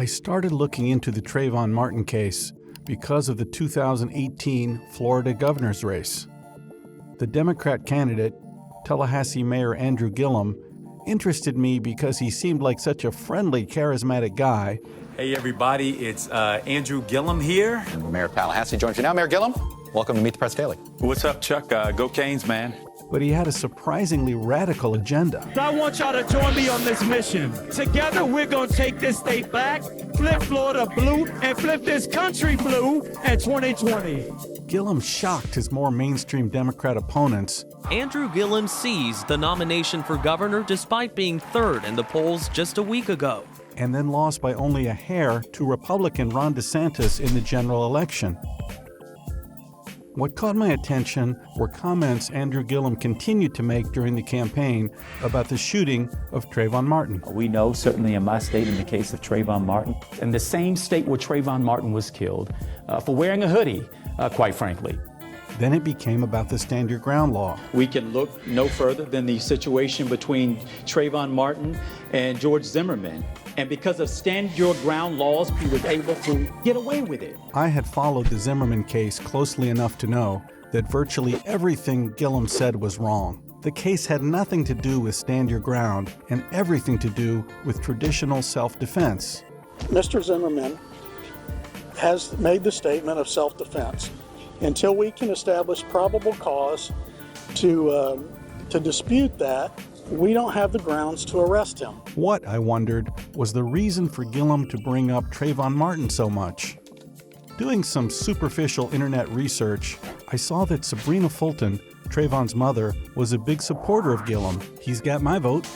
I started looking into the Trayvon Martin case because of the 2018 Florida governor's race. The Democrat candidate, Tallahassee Mayor Andrew Gillum, interested me because he seemed like such a friendly, charismatic guy. Hey everybody, it's Andrew Gillum here. Mayor of Tallahassee joins you now. Mayor Gillum, welcome to Meet the Press Daily. What's up, Chuck? Go Canes, man. But he had a surprisingly radical agenda. So I want y'all to join me on this mission. Together, we're going to take this state back, flip Florida blue, and flip this country blue in 2020. Gillum shocked his more mainstream Democrat opponents. Andrew Gillum seized the nomination for governor despite being third in the polls just a week ago. And then lost by only a hair to Republican Ron DeSantis in the general election. What caught my attention were comments Andrew Gillum continued to make during the campaign about the shooting of Trayvon Martin. We know, certainly in my state, in the case of Trayvon Martin, in the same state where Trayvon Martin was killed, for wearing a hoodie, quite frankly. Then it became about the Stand Your Ground law. We can look no further than the situation between Trayvon Martin and George Zimmerman. And because of Stand Your Ground laws, he was able to get away with it. I had followed the Zimmerman case closely enough to know that virtually everything Gillum said was wrong. The case had nothing to do with Stand Your Ground and everything to do with traditional self-defense. Mr. Zimmerman has made the statement of self-defense. Until we can establish probable cause to dispute that, we don't have the grounds to arrest him. What, I wondered, was the reason for Gillum to bring up Trayvon Martin so much? Doing some superficial internet research, I saw that Sabrina Fulton, Trayvon's mother, was a big supporter of Gillum. He's got my vote.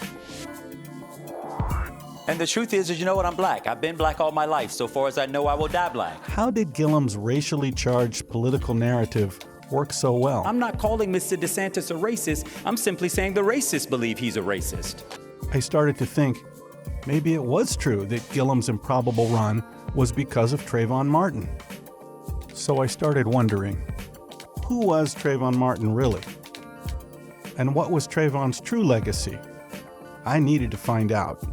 And the truth is, you know what, I'm black. I've been black all my life. So far as I know, I will die black. How did Gillum's racially charged political narrative work so well? I'm not calling Mr. DeSantis a racist. I'm simply saying the racists believe he's a racist. I started to think maybe it was true that Gillum's improbable run was because of Trayvon Martin. So I started wondering, who was Trayvon Martin really? And what was Trayvon's true legacy? I needed to find out.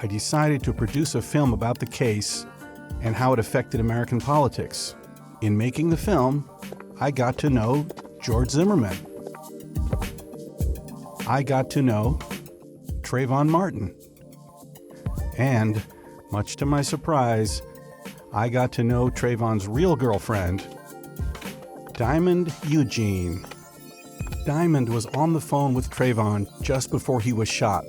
I decided to produce a film about the case and how it affected American politics. In making the film, I got to know George Zimmerman. I got to know Trayvon Martin. And, much to my surprise, I got to know Trayvon's real girlfriend, Diamond Eugene. Diamond was on the phone with Trayvon just before he was shot.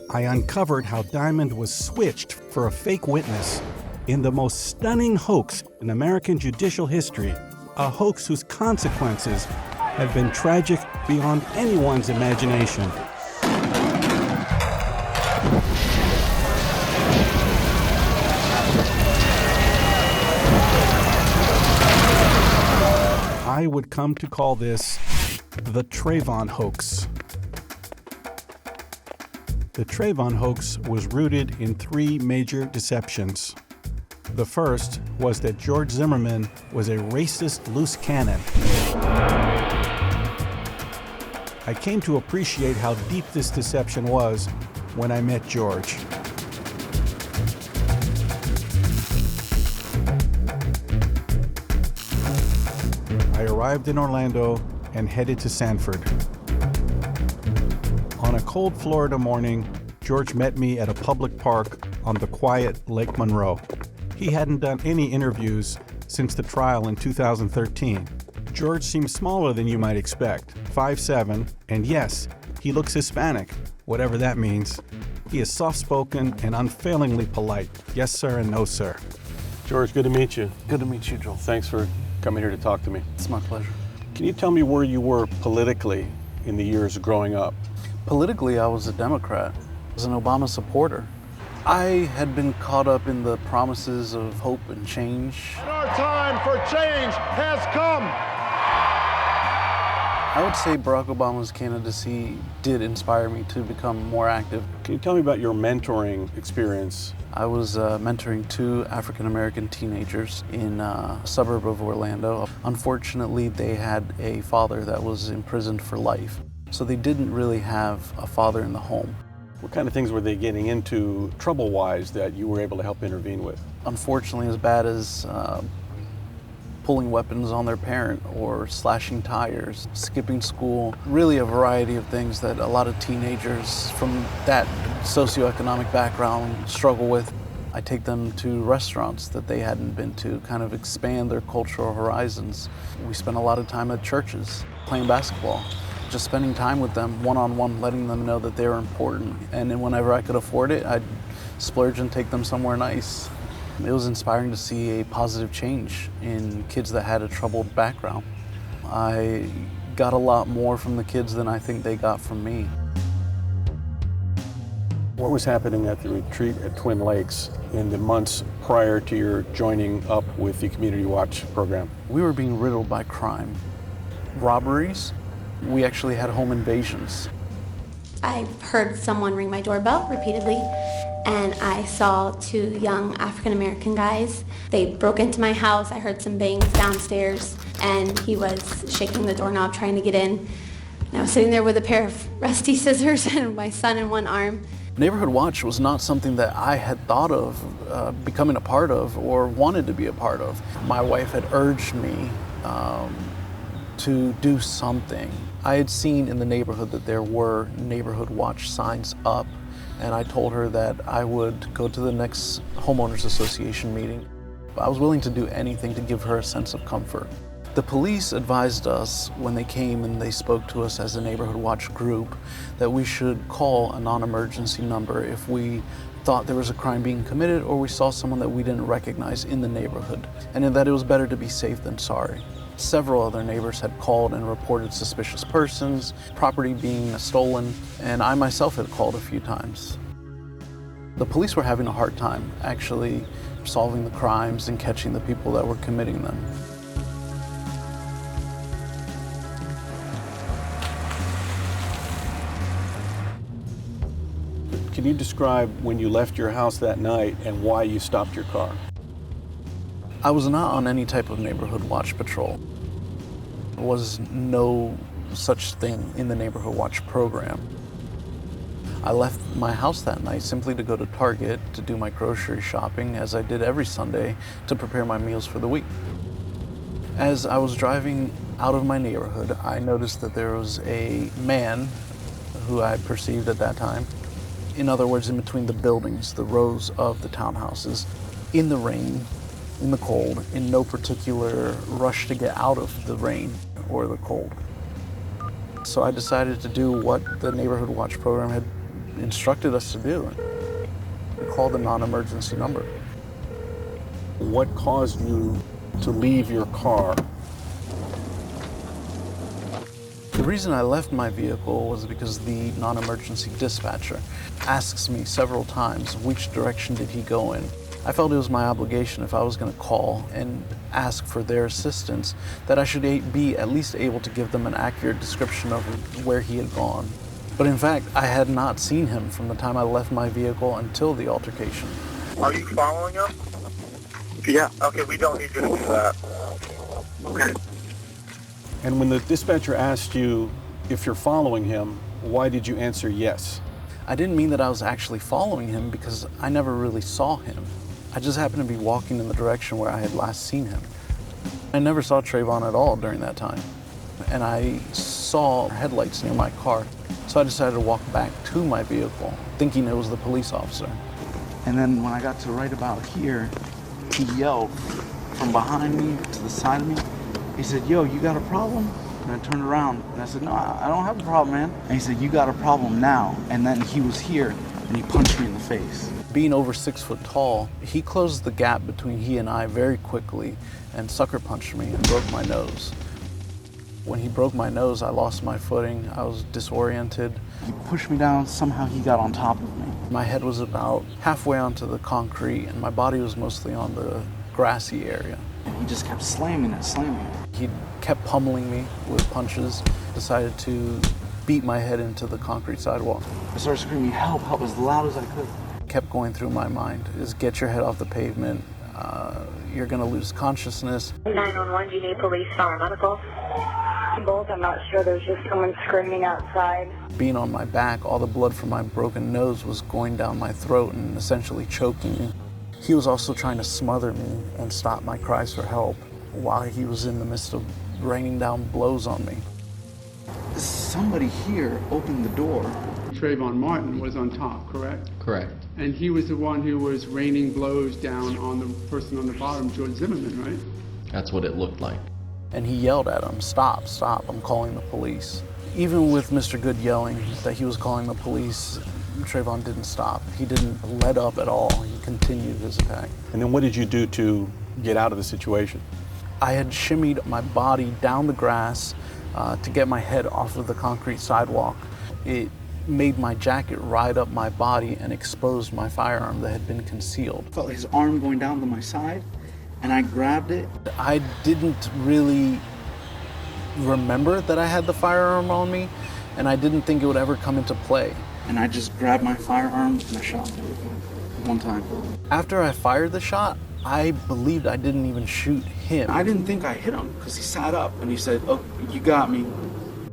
I uncovered how Diamond was switched for a fake witness in the most stunning hoax in American judicial history, a hoax whose consequences have been tragic beyond anyone's imagination. I would come to call this the Trayvon Hoax. The Trayvon hoax was rooted in three major deceptions. The first was that George Zimmerman was a racist loose cannon. I came to appreciate how deep this deception was when I met George. I arrived in Orlando and headed to Sanford. On a cold Florida morning, George met me at a public park on the quiet Lake Monroe. He hadn't done any interviews since the trial in 2013. George seems smaller than you might expect, 5'7", and yes, he looks Hispanic, whatever that means. He is soft-spoken and unfailingly polite. Yes, sir, and no, sir. George, good to meet you. Good to meet you, Joel. Thanks for coming here to talk to me. It's my pleasure. Can you tell me where you were politically in the years growing up? Politically, I was a Democrat. I was an Obama supporter. I had been caught up in the promises of hope and change. And our time for change has come. I would say Barack Obama's candidacy did inspire me to become more active. Can you tell me about your mentoring experience? I was mentoring two African-American teenagers in a suburb of Orlando. Unfortunately, they had a father that was imprisoned for life, so they didn't really have a father in the home. What kind of things were they getting into trouble-wise that you were able to help intervene with? Unfortunately, as bad as pulling weapons on their parent or slashing tires, skipping school, really a variety of things that a lot of teenagers from that socioeconomic background struggle with. I take them to restaurants that they hadn't been to, kind of expand their cultural horizons. We spend a lot of time at churches, playing basketball, just spending time with them one-on-one, letting them know that they're important. And then whenever I could afford it, I'd splurge and take them somewhere nice. It was inspiring to see a positive change in kids that had a troubled background. I got a lot more from the kids than I think they got from me. What was happening at the retreat at Twin Lakes in the months prior to your joining up with the Community Watch program? We were being riddled by crime. Robberies. We actually had home invasions. I heard someone ring my doorbell repeatedly, and I saw two young African-American guys. They broke into my house. I heard some bangs downstairs, and he was shaking the doorknob trying to get in. And I was sitting there with a pair of rusty scissors and my son in one arm. Neighborhood Watch was not something that I had thought of becoming a part of or wanted to be a part of. My wife had urged me to do something. I had seen in the neighborhood that there were Neighborhood Watch signs up, and I told her that I would go to the next homeowners association meeting. I was willing to do anything to give her a sense of comfort. The police advised us when they came and they spoke to us as a Neighborhood Watch group that we should call a non-emergency number if we thought there was a crime being committed or we saw someone that we didn't recognize in the neighborhood, and that it was better to be safe than sorry. Several other neighbors had called and reported suspicious persons, property being stolen, and I myself had called a few times. The police were having a hard time actually solving the crimes and catching the people that were committing them. Can you describe when you left your house that night and why you stopped your car? I was not on any type of Neighborhood Watch patrol. There was no such thing in the Neighborhood Watch program. I left my house that night simply to go to Target to do my grocery shopping, as I did every Sunday, to prepare my meals for the week. As I was driving out of my neighborhood, I noticed that there was a man who I perceived at that time, in other words, in between the buildings, the rows of the townhouses, in the rain, in the cold, in no particular rush to get out of the rain or the cold. So I decided to do what the Neighborhood Watch program had instructed us to do. We called the non-emergency number. What caused you to leave your car? The reason I left my vehicle was because the non-emergency dispatcher asks me several times which direction did he go in. I felt it was my obligation, if I was going to call and ask for their assistance, that I should be at least able to give them an accurate description of where he had gone. But in fact, I had not seen him from the time I left my vehicle until the altercation. Are you following him? Yeah. Okay, we don't need you to do that. Okay. And when the dispatcher asked you if you're following him, why did you answer yes? I didn't mean that I was actually following him because I never really saw him. I just happened to be walking in the direction where I had last seen him. I never saw Trayvon at all during that time. And I saw headlights near my car. So I decided to walk back to my vehicle, thinking it was the police officer. And then when I got to right about here, he yelled from behind me to the side of me. He said, "Yo, you got a problem?" And I turned around and I said, "No, I don't have a problem, man." And he said, "You got a problem now." And then he was here and he punched me in the face. Being over 6 foot tall, he closed the gap between he and I very quickly and sucker punched me and broke my nose. When he broke my nose, I lost my footing. I was disoriented. He pushed me down. Somehow he got on top of me. My head was about halfway onto the concrete and my body was mostly on the grassy area. And he just kept slamming it. He kept pummeling me with punches, decided to beat my head into the concrete sidewalk. I started screaming, "Help, help," as loud as I could. Kept going through my mind is get your head off the pavement. You're gonna lose consciousness. 911, do you need police, fire, medical? decibels. I'm not sure. There's just someone screaming outside. Being on my back, all the blood from my broken nose was going down my throat and essentially choking me. He was also trying to smother me and stop my cries for help while he was in the midst of raining down blows on me. Somebody here opened the door. Trayvon Martin was on top, correct? Correct. And he was the one who was raining blows down on the person on the bottom, George Zimmerman, right? That's what it looked like. And he yelled at him, "Stop, stop, I'm calling the police." Even with Mr. Good yelling that he was calling the police, Trayvon didn't stop. He didn't let up at all. He continued his attack. And then what did you do to get out of the situation? I had shimmied my body down the grass to get my head off of the concrete sidewalk. It made my jacket ride up my body and exposed my firearm that had been concealed. I felt his arm going down to my side, and I grabbed it. I didn't really remember that I had the firearm on me, and I didn't think it would ever come into play. And I just grabbed my firearm and I shot him one time. After I fired the shot, I believed I didn't even shoot him. I didn't think I hit him because he sat up and he said, "Oh, you got me."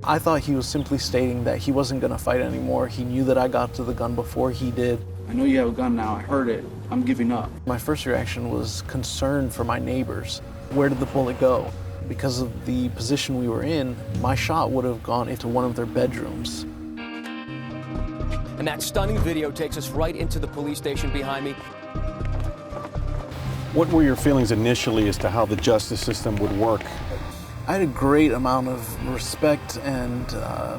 I thought he was simply stating that he wasn't going to fight anymore. He knew that I got to the gun before he did. "I know you have a gun now. I heard it. I'm giving up." My first reaction was concern for my neighbors. Where did the bullet go? Because of the position we were in, my shot would have gone into one of their bedrooms. And that stunning video takes us right into the police station behind me. What were your feelings initially as to how the justice system would work? I had a great amount of respect and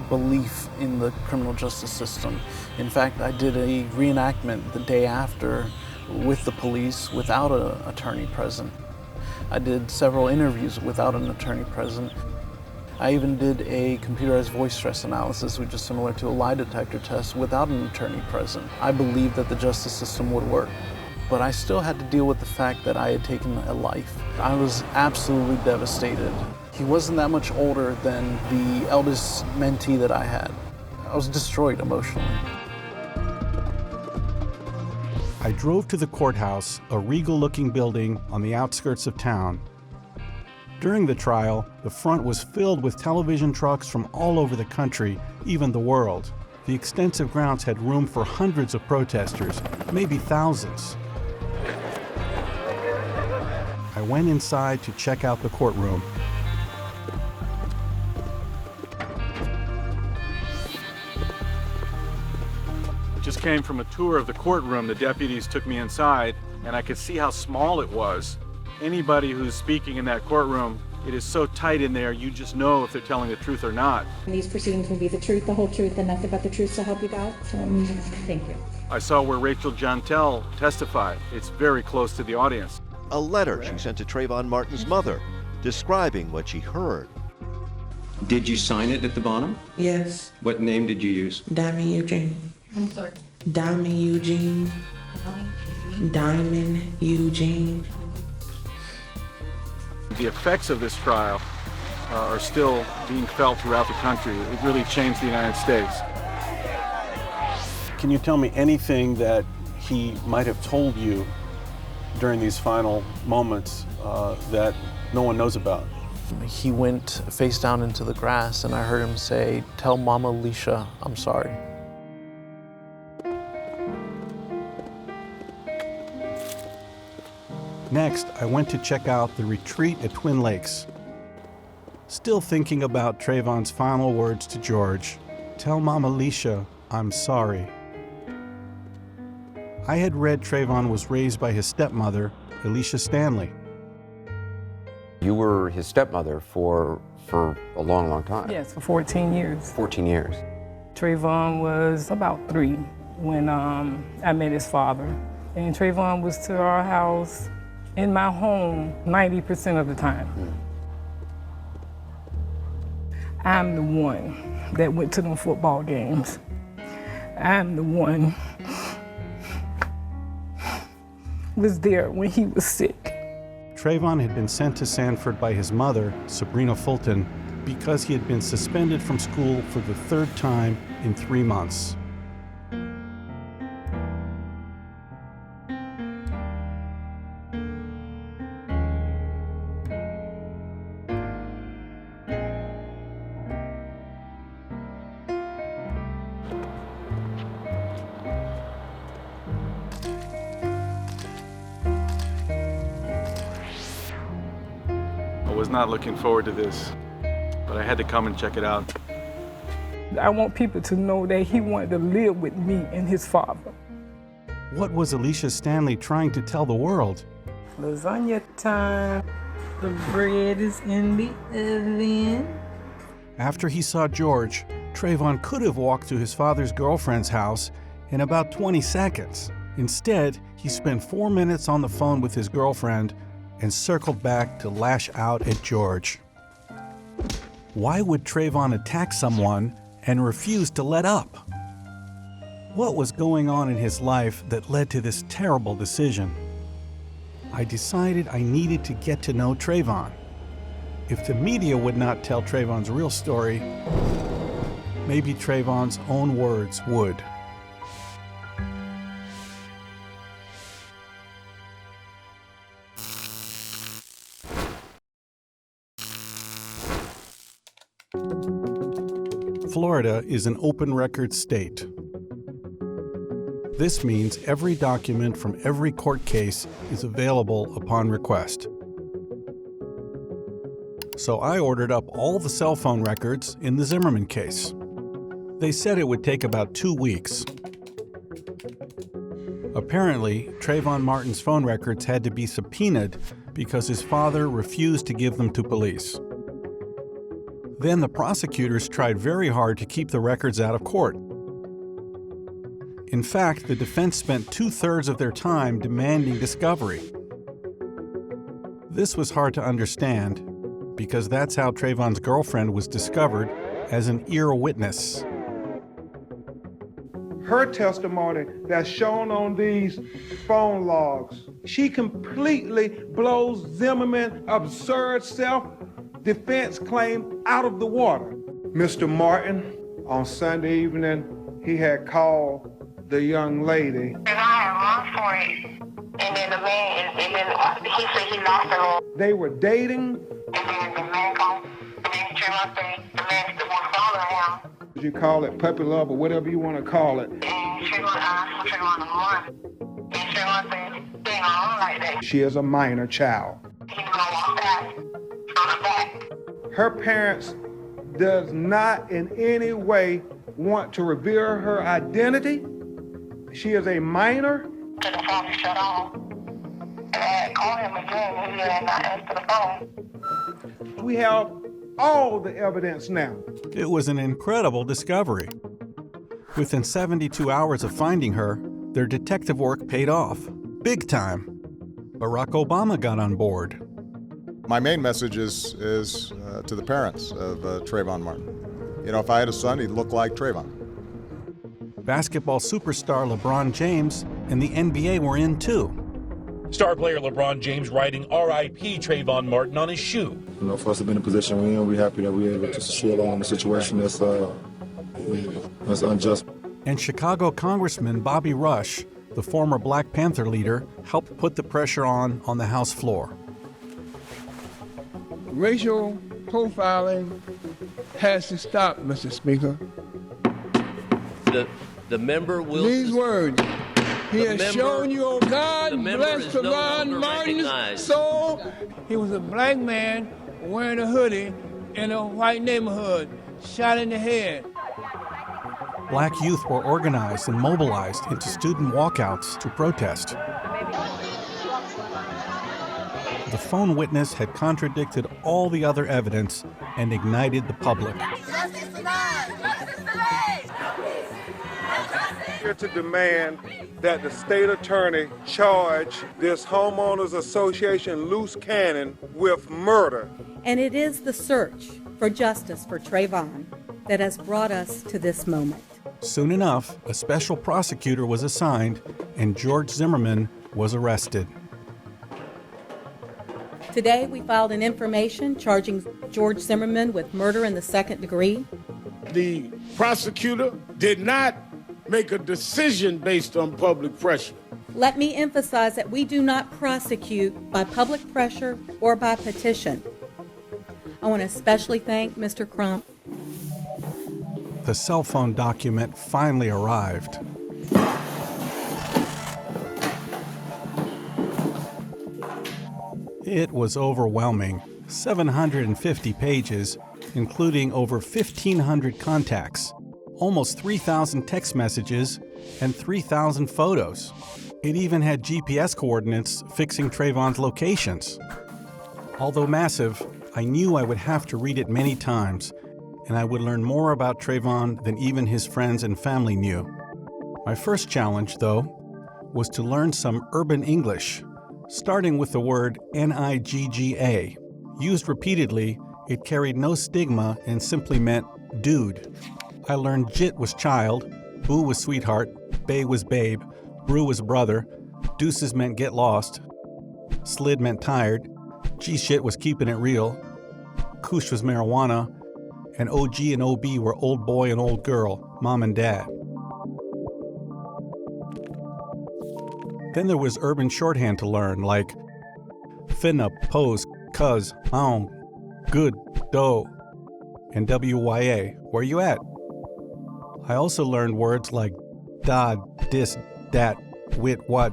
belief in the criminal justice system. In fact, I did a reenactment the day after with the police without an attorney present. I did several interviews without an attorney present. I even did a computerized voice stress analysis, which is similar to a lie detector test, without an attorney present. I believed that the justice system would work, but I still had to deal with the fact that I had taken a life. I was absolutely devastated. He wasn't that much older than the eldest mentee that I had. I was destroyed emotionally. I drove to the courthouse, a regal-looking building on the outskirts of town. During the trial, the front was filled with television trucks from all over the country, even the world. The extensive grounds had room for hundreds of protesters, maybe thousands. I went inside to check out the courtroom. Just came from a tour of the courtroom. The deputies took me inside, and I could see how small it was. Anybody who's speaking in that courtroom, it is so tight in there, you just know if they're telling the truth or not. These proceedings will be the truth, the whole truth, and nothing but the truth to help you God. So, thank you. I saw where Rachel Jontel testified. It's very close to the audience. A letter she sent to Trayvon Martin's mother, describing what she heard. Did you sign it at the bottom? Yes. What name did you use? Diamond Eugene. I'm sorry. Diamond Eugene. Diamond Eugene. The effects of this trial are still being felt throughout the country. It really changed the United States. Can you tell me anything that he might have told you during these final moments that no one knows about? He went face down into the grass, and I heard him say, "Tell Mama Alicia I'm sorry." Next, I went to check out the retreat at Twin Lakes. Still thinking about Trayvon's final words to George, "Tell Mama Alicia I'm sorry." I had read Trayvon was raised by his stepmother, Alicia Stanley. You were his stepmother for a long, long time. Yes, for 14 years. 14 years. Trayvon was about 3 when I met his father. And Trayvon was to our house in my home 90% of the time. I'm the one that went to them football games. I'm the one was there when he was sick. Trayvon had been sent to Sanford by his mother, Sabrina Fulton, because he had been suspended from school for the 3rd time in 3 months. not looking forward to this, but I had to come and check it out. I want people to know that he wanted to live with me and his father. What was Alicia Stanley trying to tell the world? Lasagna time. The bread is in the oven. After he saw George, Trayvon could have walked to his father's girlfriend's house in about 20 seconds. Instead, he spent 4 minutes on the phone with his girlfriend and circled back to lash out at George. Why would Trayvon attack someone and refuse to let up? What was going on in his life that led to this terrible decision? I decided I needed to get to know Trayvon. If the media would not tell Trayvon's real story, maybe Trayvon's own words would. Florida is an open record state. This means every document from every court case is available upon request. So I ordered up all the cell phone records in the Zimmerman case. They said it would take about 2 weeks. Apparently, Trayvon Martin's phone records had to be subpoenaed because his father refused to give them to police. Then the prosecutors tried very hard to keep the records out of court. In fact, the defense spent 2/3 of their time demanding discovery. This was hard to understand because that's how Trayvon's girlfriend was discovered as an ear witness. Her testimony that's shown on these phone logs, she completely blows Zimmerman's absurd self-defense claim out of the water. Mr. Martin, on Sunday evening, he had called the young lady. And I had run for it. And then the man, and then he said he lost the law. They were dating. And then the man called, and then Trayvon said the man was following him. You call it puppy love or whatever you want to call it. And Trayvon asked for Trayvon to run. And Trayvon said, they don't run like that. She is a minor child. He's going to walk back on the back. Her parents does not in any way want to reveal her identity. She is a minor. So the father shut off. And I had called him again and he had not answered the phone. We have all the evidence now. It was an incredible discovery. Within 72 hours of finding her, their detective work paid off. Big time. Barack Obama got on board. My main message is to the parents of Trayvon Martin. You know, if I had a son, he'd look like Trayvon. Basketball superstar LeBron James and the NBA were in too. Star player LeBron James writing R.I.P. Trayvon Martin on his shoe. You know, for us to be in the position we're in, we're happy that we're able to shield on a situation that's unjust. And Chicago Congressman Bobby Rush, the former Black Panther leader, helped put the pressure on the House floor. Racial profiling has to stop, Mr. Speaker. The member will... These words. He has shown you, oh God, bless Trayvon Martin's soul. He was a black man wearing a hoodie in a white neighborhood, shot in the head. Black youth were organized and mobilized into student walkouts to protest. The phone witness had contradicted all the other evidence and ignited the public. Justice denied! Justice denied! Here to demand that the state attorney charge this homeowners association loose cannon with murder. And it is the search for justice for Trayvon that has brought us to this moment. Soon enough, a special prosecutor was assigned and George Zimmerman was arrested. Today, we filed an information charging George Zimmerman with murder in the second degree. The prosecutor did not make a decision based on public pressure. Let me emphasize that we do not prosecute by public pressure or by petition. I want to especially thank Mr. Crump. The cell phone document finally arrived. It was overwhelming. 750 pages, including over 1,500 contacts, almost 3,000 text messages, and 3,000 photos. It even had GPS coordinates fixing Trayvon's locations. Although massive, I knew I would have to read it many times, and I would learn more about Trayvon than even his friends and family knew. My first challenge, though, was to learn some urban English, starting with the word Nigga. Used repeatedly, it carried no stigma and simply meant dude. I learned jit was child, boo was sweetheart, bae was babe, brew was brother, deuces meant get lost, slid meant tired, G-shit was keeping it real, kush was marijuana, and OG and OB were old boy and old girl, mom and dad. Then there was urban shorthand to learn, like finna, pose, cuz, on, good, do, and WYA, where you at? I also learned words like dod, dis, dat, wit, what,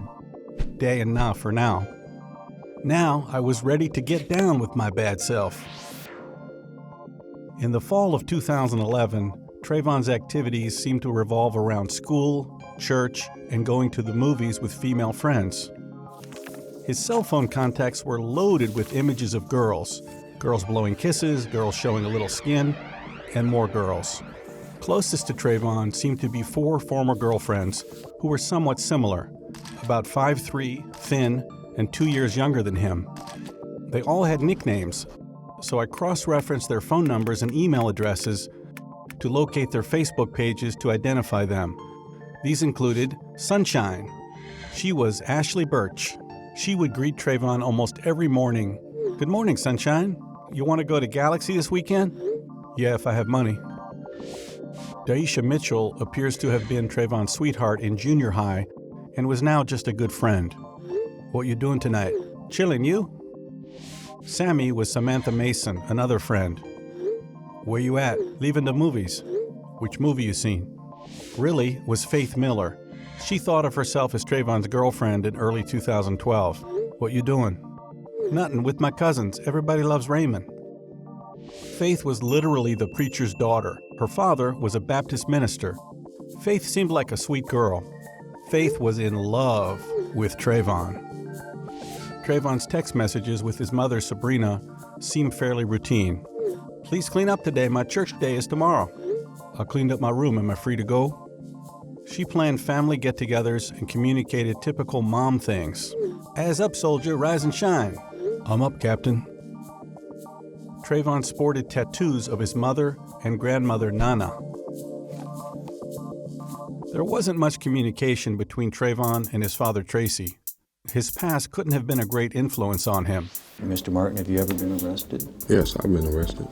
day, and nah for now. Now I was ready to get down with my bad self. In the fall of 2011, Trayvon's activities seemed to revolve around school, church, and going to the movies with female friends. His cell phone contacts were loaded with images of girls blowing kisses, girls showing a little skin, and more girls. Closest to Trayvon seemed to be 4 former girlfriends who were somewhat similar, about 5'3", thin, and 2 years younger than him. They all had nicknames, so I cross-referenced their phone numbers and email addresses to locate their Facebook pages to identify them. These included Sunshine. She was Ashley Birch. She would greet Trayvon almost every morning. Good morning, Sunshine. You want to go to Galaxy this weekend? Yeah, if I have money. Daisha Mitchell appears to have been Trayvon's sweetheart in junior high and was now just a good friend. What you doing tonight? Chilling, you? Sammy was Samantha Mason, another friend. Where you at? Leaving the movies. Which movie you seen? Really was Faith Miller. She thought of herself as Trayvon's girlfriend in early 2012. What you doing? Nothing, with my cousins. Everybody loves Raymond. Faith was literally the preacher's daughter. Her father was a Baptist minister. Faith seemed like a sweet girl. Faith was in love with Trayvon. Trayvon's text messages with his mother, Sabrina, seemed fairly routine. Please clean up today. My church day is tomorrow. I cleaned up my room. Am I free to go? She planned family get-togethers and communicated typical mom things. As up, soldier, rise and shine. I'm up, Captain. Trayvon sported tattoos of his mother and grandmother, Nana. There wasn't much communication between Trayvon and his father, Tracy. His past couldn't have been a great influence on him. Mr. Martin, have you ever been arrested? Yes, I've been arrested.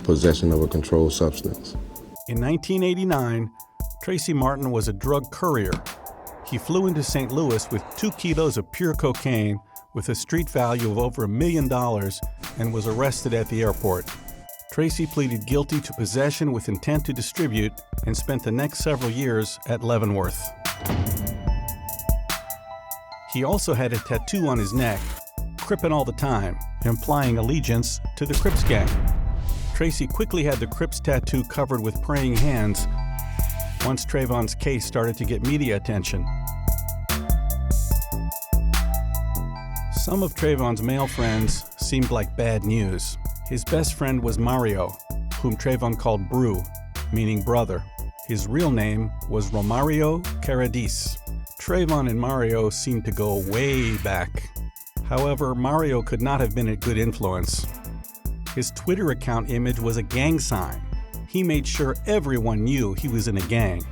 Possession of a controlled substance. In 1989, Tracy Martin was a drug courier. He flew into St. Louis with 2 kilos of pure cocaine with a street value of over $1 million and was arrested at the airport. Tracy pleaded guilty to possession with intent to distribute and spent the next several years at Leavenworth. He also had a tattoo on his neck, Crippin' all the time, implying allegiance to the Crips gang. Tracy quickly had the Crips tattoo covered with praying hands once Trayvon's case started to get media attention. Some of Trayvon's male friends seemed like bad news. His best friend was Mario, whom Trayvon called Brew, meaning brother. His real name was Romario Caradis. Trayvon and Mario seemed to go way back. However, Mario could not have been a good influence. His Twitter account image was a gang sign. He made sure everyone knew he was in a gang.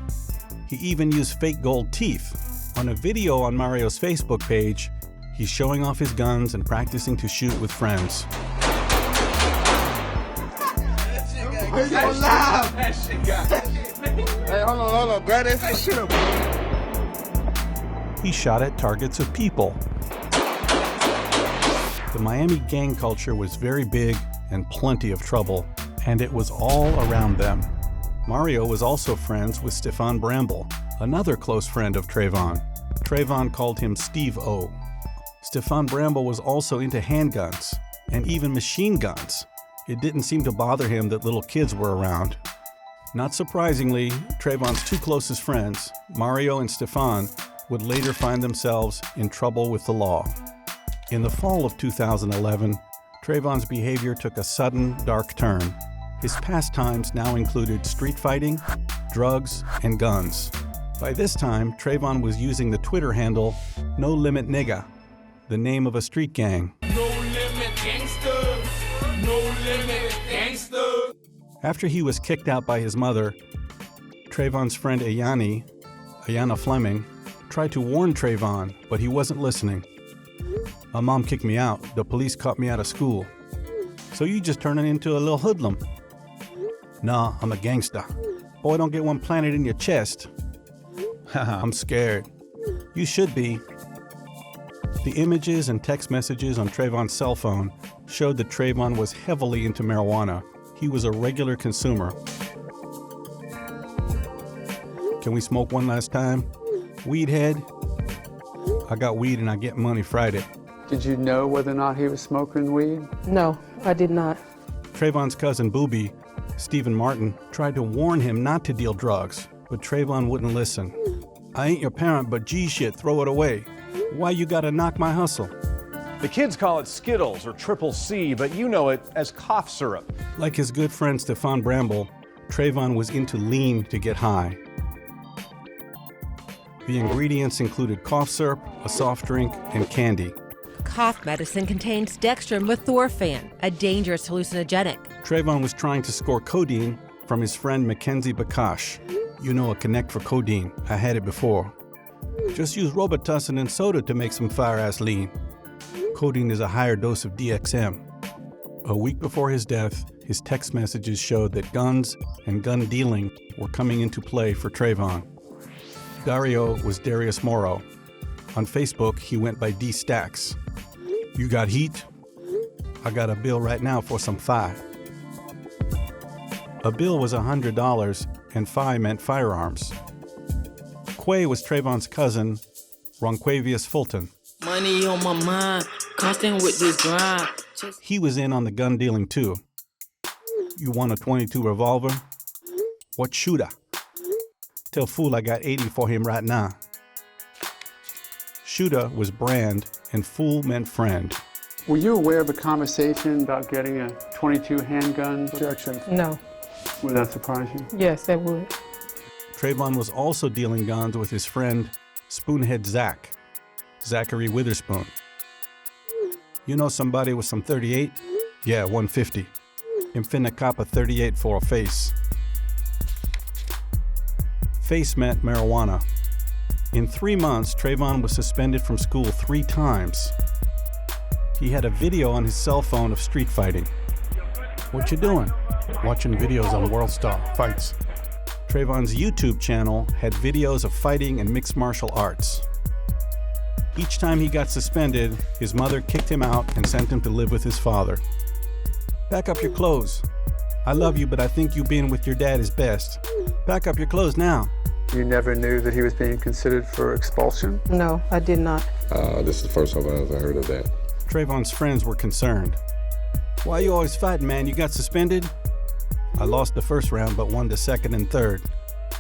He even used fake gold teeth. On a video on Mario's Facebook page, he's showing off his guns and practicing to shoot with friends. Hey, hold on, grab that shit up. He shot at targets of people. The Miami gang culture was very big and plenty of trouble, and it was all around them. Mario was also friends with Stefan Bramble, another close friend of Trayvon. Trayvon called him Steve O. Stefan Bramble was also into handguns. and even machine guns. It didn't seem to bother him that little kids were around. Not surprisingly, Trayvon's two closest friends, Mario and Stefan, would later find themselves in trouble with the law. In the fall of 2011, Trayvon's behavior took a sudden, dark turn. His pastimes now included street fighting, drugs, and guns. By this time, Trayvon was using the Twitter handle No Limit Nigga, the name of a street gang. No limit gangsters, no limit gangsters. After he was kicked out by his mother, Trayvon's friend Ayanna Fleming, tried to warn Trayvon, but he wasn't listening. My mom kicked me out. The police caught me out of school. So you just turning into a little hoodlum. Nah, I'm a gangster. Boy, don't get one planted in your chest. Haha, I'm scared. You should be. The images and text messages on Trayvon's cell phone showed that Trayvon was heavily into marijuana. He was a regular consumer. Can we smoke one last time? Weed head? I got weed and I get money Friday. Did you know whether or not he was smoking weed? No, I did not. Trayvon's cousin Booby, Stephen Martin, tried to warn him not to deal drugs, but Trayvon wouldn't listen. I ain't your parent, but G shit, throw it away. Why you gotta knock my hustle? The kids call it Skittles or Triple C, but you know it as cough syrup. Like his good friend Stefan Bramble, Trayvon was into lean to get high. The ingredients included cough syrup, a soft drink, and candy. Cough medicine contains dextromethorphan, a dangerous hallucinogenic. Trayvon was trying to score codeine from his friend Mackenzie Bakash. You know, a connect for codeine. I had it before. Just use Robitussin and soda to make some fire-ass lean. Codeine is a higher dose of DXM. A week before his death, his text messages showed that guns and gun dealing were coming into play for Trayvon. Dario was Darius Morrow. On Facebook, he went by D Stacks. You got heat? I got a bill right now for some fi. A bill was $100, and fi meant firearms. Quay was Trayvon's cousin, Ronquavius Fulton. Money on my mind, constant with this grind. He was in on the gun dealing too. You want a .22 revolver? What shooter? Tell fool I got 80 for him right now. Shooter was brand and fool meant friend. Were you aware of a conversation about getting a .22 handgun? Objection. No. Would that surprise you? Yes, that would. Trayvon was also dealing guns with his friend Spoonhead Zach, Zachary Witherspoon. You know somebody with some 38? Yeah, 150. Him finna cop a 38 for a face. Face meant marijuana. In 3 months, Trayvon was suspended from school 3 times. He had a video on his cell phone of street fighting. What you doing? Watching videos on World Star Fights. Trayvon's YouTube channel had videos of fighting and mixed martial arts. Each time he got suspended, his mother kicked him out and sent him to live with his father. Pack up your clothes. I love you, but I think you being with your dad is best. Pack up your clothes now. You never knew that he was being considered for expulsion? No, I did not. This is the first time I've ever heard of that. Trayvon's friends were concerned. Why you always fighting, man? You got suspended? I lost the first round, but won the second and third.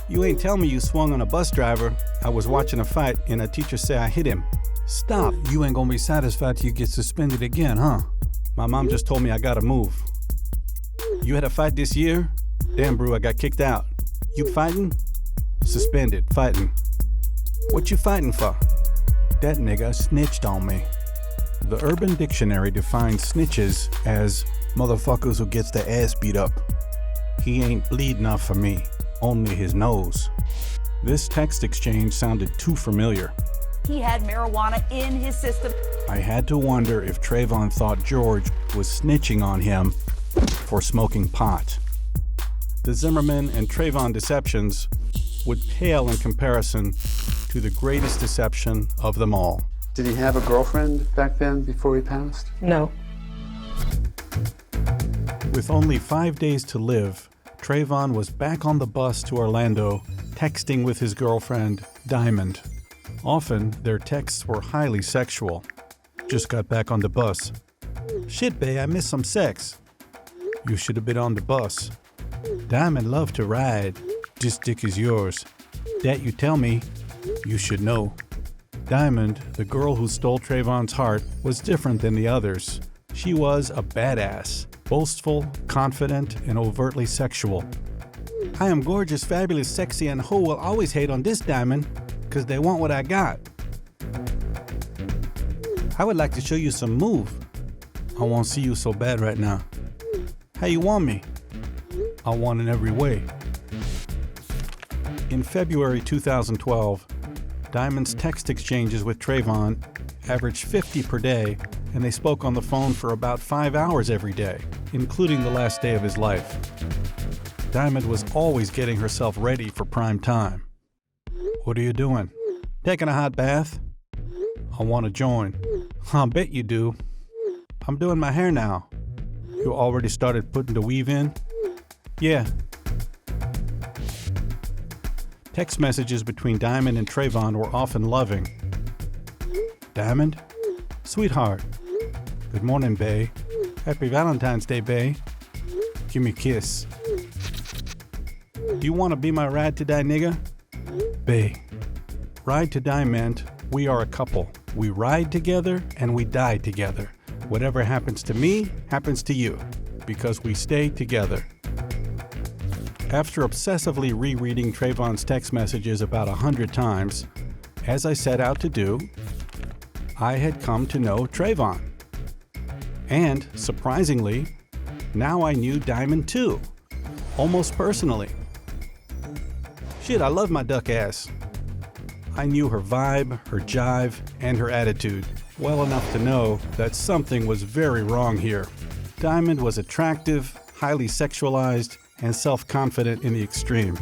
You ain't tell me you swung on a bus driver. I was watching a fight, and a teacher say I hit him. Stop. You ain't gonna be satisfied till you get suspended again, huh? My mom just told me I gotta move. You had a fight this year? Damn, bro, I got kicked out. You fighting? Suspended, fighting. What you fighting for? That nigga snitched on me. The Urban Dictionary defines snitches as motherfuckers who gets their ass beat up. He ain't bleed enough for me, only his nose. This text exchange sounded too familiar. He had marijuana in his system. I had to wonder if Trayvon thought George was snitching on him for smoking pot. The Zimmerman and Trayvon deceptions would pale in comparison to the greatest deception of them all. Did he have a girlfriend back then before he passed? No. With only 5 days to live, Trayvon was back on the bus to Orlando, texting with his girlfriend, Diamond. Often, their texts were highly sexual. Just got back on the bus. Shit, bae, I missed some sex. You should have been on the bus. Diamond loved to ride. This dick is yours. That you tell me, you should know. Diamond, the girl who stole Trayvon's heart, was different than the others. She was a badass, boastful, confident, and overtly sexual. I am gorgeous, fabulous, sexy, and who will always hate on this Diamond, because they want what I got. I would like to show you some move. I won't see you so bad right now. How you want me? I want in every way. In February 2012, Diamond's text exchanges with Trayvon averaged 50 per day, and they spoke on the phone for about 5 hours every day, including the last day of his life. Diamond was always getting herself ready for prime time. What are you doing? Taking a hot bath? I want to join. I'll bet you do. I'm doing my hair now. You already started putting the weave in? Yeah. Text messages between Diamond and Trayvon were often loving. Diamond? Sweetheart. Good morning, bae. Happy Valentine's Day, bae. Give me a kiss. Do you want to be my ride to die nigga? Bae. Ride to die meant we are a couple. We ride together and we die together. Whatever happens to me, happens to you. Because we stay together. After obsessively rereading Trayvon's text messages about 100 times, as I set out to do, I had come to know Trayvon. And, surprisingly, now I knew Diamond too, almost personally. Shit, I love my duck ass. I knew her vibe, her jive, and her attitude well enough to know that something was very wrong here. Diamond was attractive, highly sexualized, and self-confident in the extreme.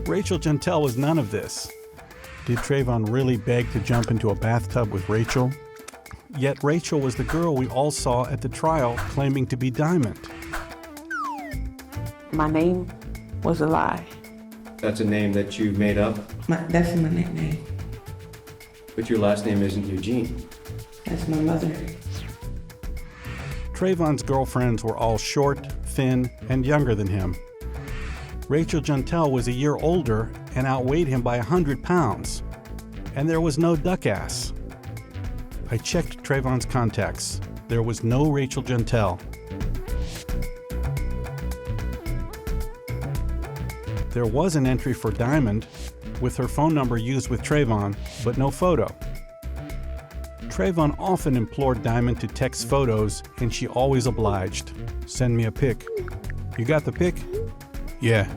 Rachel Gentel was none of this. Did Trayvon really beg to jump into a bathtub with Rachel? Yet Rachel was the girl we all saw at the trial claiming to be Diamond. My name was a lie. That's a name that you made up? That's my nickname. But your last name isn't Eugene. That's my mother. Trayvon's girlfriends were all short, thin, and younger than him. Rachel Gentel was a year older and outweighed him by 100 pounds. And there was no duck ass. I checked Trayvon's contacts. There was no Rachel Gentel. There was an entry for Diamond, with her phone number used with Trayvon, but no photo. Trayvon often implored Diamond to text photos, and she always obliged. Send me a pic. You got the pic? Yeah.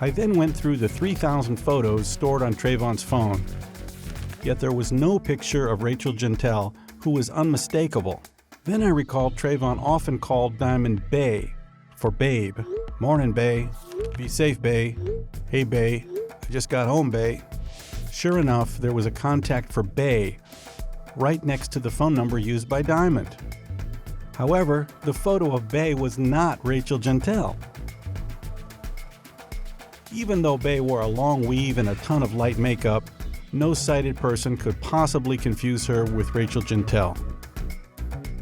I then went through the 3,000 photos stored on Trayvon's phone. Yet there was no picture of Rachel Gentel, who was unmistakable. Then I recalled Trayvon often called Diamond Bae, for babe. Morning, Bae. Be safe, Bae. Hey, Bae. I just got home, Bae. Sure enough, there was a contact for Bae right next to the phone number used by Diamond. However, the photo of Bae was not Rachel Gentel. Even though Bae wore a long weave and a ton of light makeup, no sighted person could possibly confuse her with Rachel Gentel.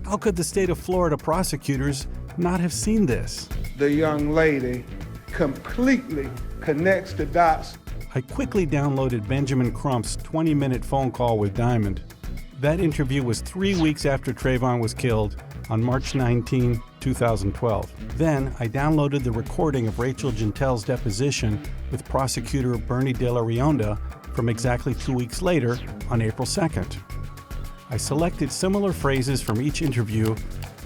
How could the state of Florida prosecutors not have seen this? The young lady completely connects the dots. I quickly downloaded Benjamin Crump's 20-minute phone call with Diamond. That interview was 3 weeks after Trayvon was killed on March 19, 2012. Then I downloaded the recording of Rachel Gentel's deposition with prosecutor Bernie De La Rionda from exactly 2 weeks later on April 2nd. I selected similar phrases from each interview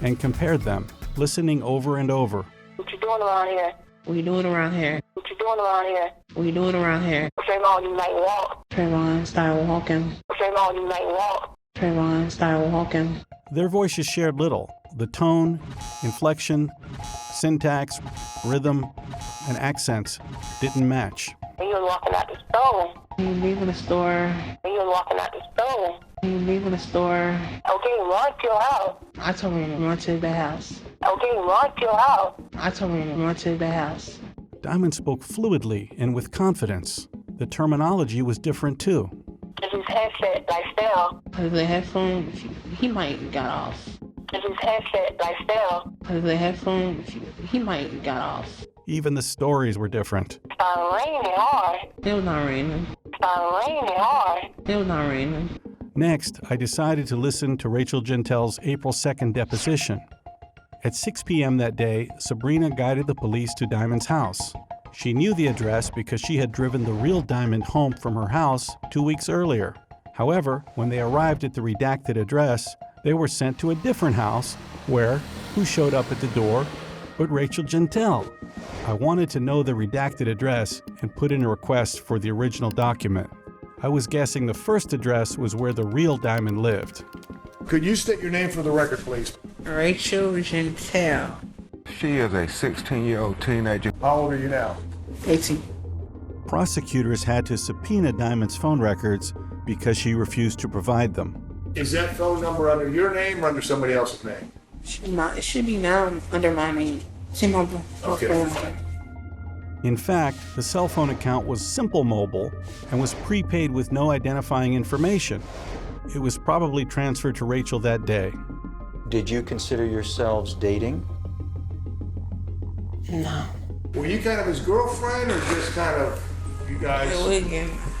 and compared them, listening over and over. What you doing around here? What you doing around here? What you doing around here? What you doing around here? Trayvon, you might walk. Trayvon, start walking. Trayvon, you might walk. Trayvon, start walking. Their voices shared little. The tone, inflection, syntax, rhythm, and accents didn't match. When you was walking out the store. When you leaving the store. When you was walking out the store. When you leaving the store. Okay, run to your house. I told him to run to the house. Okay, run to your house. I told him to run to the house. Diamond spoke fluidly and with confidence. The terminology was different too. Is his headset like still? Because the headphone, he might got off. If his headset like fell. If the headphone, he might have got off. Even the stories were different. It started raining hard. It was not raining. It started raining hard. It was not raining. Next, I decided to listen to Rachel Gentel's April 2nd deposition. At 6 p.m. that day, Sabrina guided the police to Diamond's house. She knew the address because she had driven the real Diamond home from her house 2 weeks earlier. However, when they arrived at the redacted address, they were sent to a different house where, who showed up at the door but Rachel Gentel? I wanted to know the redacted address and put in a request for the original document. I was guessing the first address was where the real Diamond lived. Could you state your name for the record, please? Rachel Gentel. She is a 16-year-old teenager. How old are you now? 18. Prosecutors had to subpoena Diamond's phone records because she refused to provide them. Is that phone number under your name or under somebody else's name? It should be now under my name. T-Mobile. Okay. In fact, the cell phone account was Simple Mobile and was prepaid with no identifying information. It was probably transferred to Rachel that day. Did you consider yourselves dating? No. Were you kind of his girlfriend or just kind of you guys?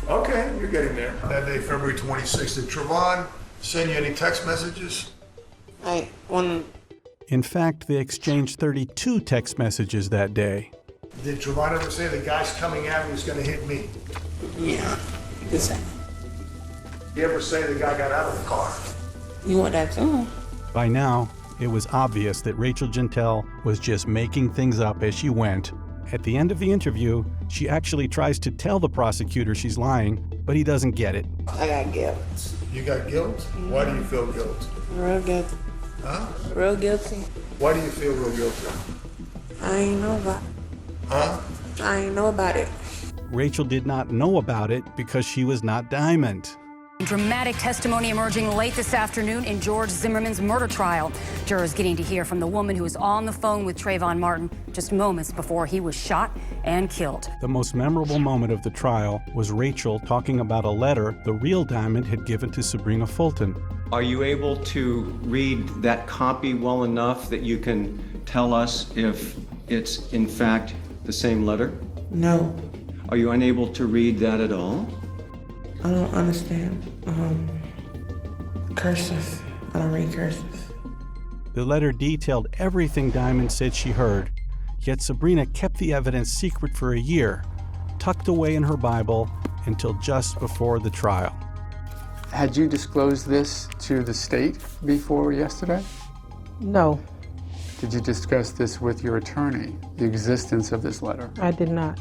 Okay, you're getting there. That day, February 26th, did Trayvon send you any text messages? In fact, they exchanged 32 text messages that day. Did Trayvon ever say the guy's coming at me is going to hit me? Yeah. Did he ever say the guy got out of the car? You want that too? By now, it was obvious that Rachel Gentel was just making things up as she went. At the end of the interview, she actually tries to tell the prosecutor she's lying, but he doesn't get it. I got guilt. You got guilt? Why do you feel guilt? Real guilty. Huh? Real guilty. Why do you feel real guilty? I ain't know about it. Huh? I ain't know about it. Rachel did not know about it because she was not Diamond. Dramatic testimony emerging late this afternoon in George Zimmerman's murder trial. Jurors getting to hear from the woman who was on the phone with Trayvon Martin just moments before he was shot and killed. The most memorable moment of the trial was Rachel talking about a letter the real Diamond had given to Sabrina Fulton. Are you able to read that copy well enough that you can tell us if it's in fact the same letter? No. Are you unable to read that at all? I don't understand. Cursive. I don't read cursive. The letter detailed everything Diamond said she heard, yet Sabrina kept the evidence secret for a year, tucked away in her Bible until just before the trial. Had you disclosed this to the state before yesterday? No, Did you discuss this with your attorney, the existence of this letter? I did not.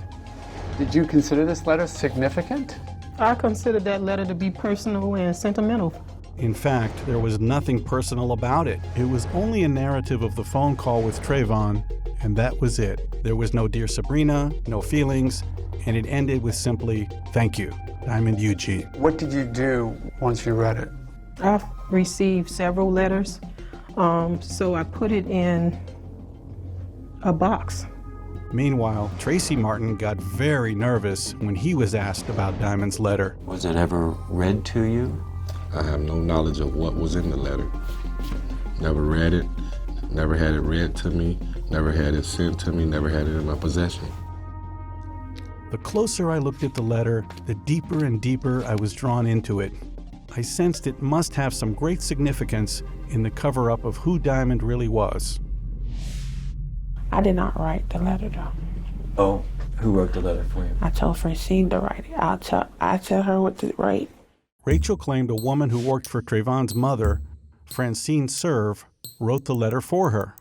Did you consider this letter significant? I consider that letter to be personal and sentimental. In fact, there was nothing personal about it. It was only a narrative of the phone call with Trayvon, and that was it. There was no Dear Sabrina, no feelings, and it ended with simply, "Thank you, Diamond Eugene." What did you do once you read it? I've received several letters, so I put it in a box. Meanwhile, Tracy Martin got very nervous when he was asked about Diamond's letter. Was it ever read to you? I have no knowledge of what was in the letter. Never read it, never had it read to me, never had it sent to me, never had it in my possession. The closer I looked at the letter, the deeper and deeper I was drawn into it. I sensed it must have some great significance in the cover-up of who Diamond really was. I did not write the letter, though. Oh, who wrote the letter for you? I told Francine to write it. I tell her what to write. Rachel claimed a woman who worked for Trayvon's mother, Francine Serve, wrote the letter for her.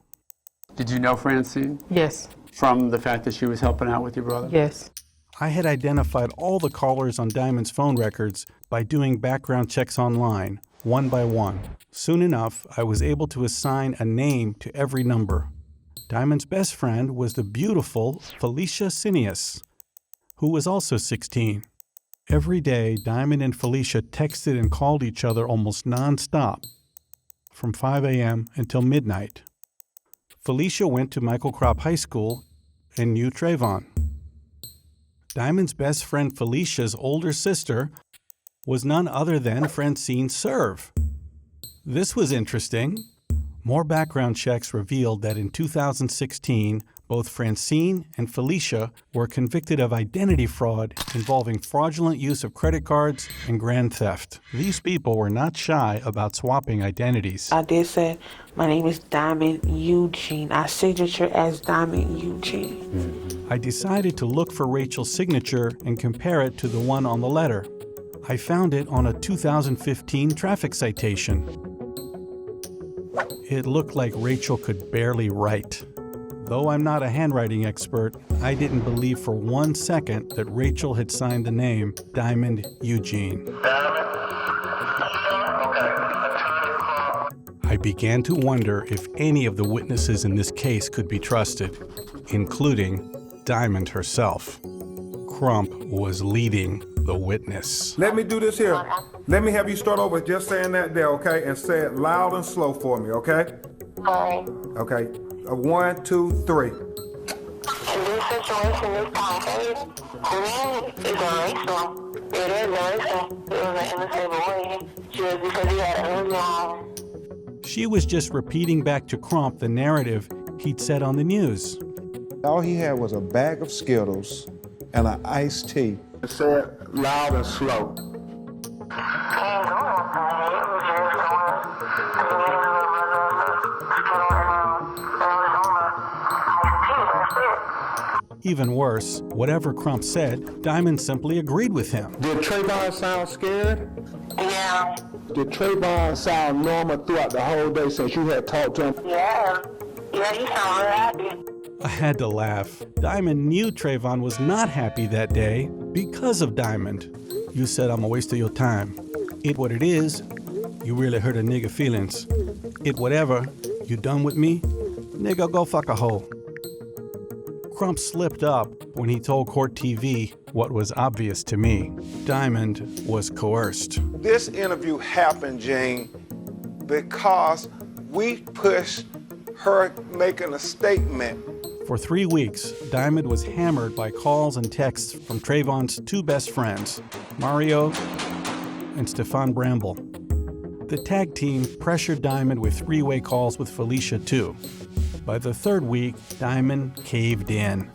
Did you know Francine? Yes. From the fact that she was helping out with your brother? Yes. I had identified all the callers on Diamond's phone records by doing background checks online, one by one. Soon enough, I was able to assign a name to every number. Diamond's best friend was the beautiful Felicia Cineas, who was also 16. Every day, Diamond and Felicia texted and called each other almost nonstop, from 5 a.m. until midnight. Felicia went to Michael Kropp High School and knew Trayvon. Diamond's best friend Felicia's older sister was none other than Francine Serve. This was interesting. More background checks revealed that in 2016, both Francine and Felicia were convicted of identity fraud involving fraudulent use of credit cards and grand theft. These people were not shy about swapping identities. I did say, my name is Diamond Eugene. Our signature as Diamond Eugene. I decided to look for Rachel's signature and compare it to the one on the letter. I found it on a 2015 traffic citation. It looked like Rachel could barely write. Though I'm not a handwriting expert, I didn't believe for 1 second that Rachel had signed the name Diamond Eugene. I began to wonder if any of the witnesses in this case could be trusted, including Diamond herself. Crump was leading the witness. Let me do this here. Let me have you start over just saying that there, okay? And say it loud and slow for me, okay? All right. Okay. 1, 2, 3. In this situation, this time, her name is Rachel. It is Rachel. It was an innocent boy. Just because he had a husband. She was just repeating back to Crump the narrative he'd said on the news. All he had was a bag of Skittles and an iced tea. Say it loud and slow. Even worse, whatever Crump said, Diamond simply agreed with him. Did Trayvon sound scared? Yeah. Did Trayvon sound normal throughout the whole day since you had talked to him? Yeah. Yeah, he sounded happy. I had to laugh. Diamond knew Trayvon was not happy that day because of Diamond. You said I'm a waste of your time. It what it is, you really hurt a nigga feelings. It whatever, you done with me? Nigga, go fuck a hoe. Crump slipped up when he told Court TV what was obvious to me. Diamond was coerced. This interview happened, Jane, because we pushed her making a statement. For 3 weeks, Diamond was hammered by calls and texts from Trayvon's 2 best friends, Mario and Stefan Bramble. The tag team pressured Diamond with 3-way calls with Felicia, too. By the 3rd week, Diamond caved in.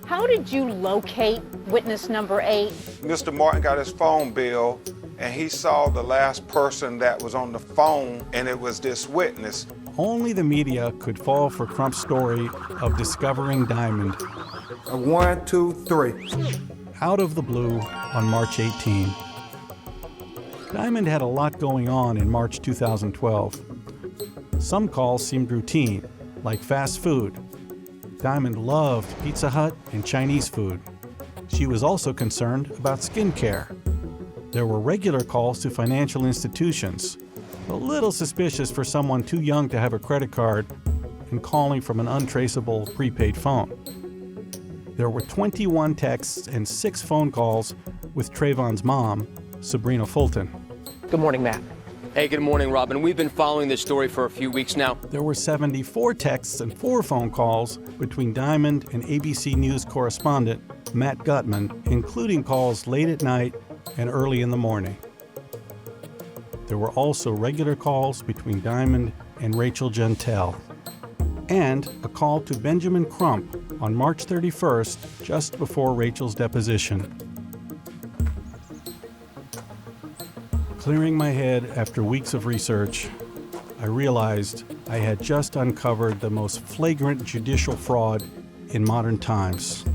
How did you locate witness number 8? Mr. Martin got his phone bill, and he saw the last person that was on the phone, and it was this witness. Only the media could fall for Crump's story of discovering Diamond. 1, 2, 3. Out of the blue on March 18. Diamond had a lot going on in March 2012. Some calls seemed routine, like fast food. Diamond loved Pizza Hut and Chinese food. She was also concerned about skincare. There were regular calls to financial institutions, a little suspicious for someone too young to have a credit card and calling from an untraceable prepaid phone. There were 21 texts and 6 phone calls with Trayvon's mom, Sabrina Fulton. Good morning, Matt. Hey, good morning, Robin. We've been following this story for a few weeks now. There were 74 texts and 4 phone calls between Diamond and ABC News correspondent Matt Gutman, including calls late at night and early in the morning. There were also regular calls between Diamond and Rachel Gentile, and a call to Benjamin Crump on March 31st, just before Rachel's deposition. Clearing my head after weeks of research, I realized I had just uncovered the most flagrant judicial fraud in modern times.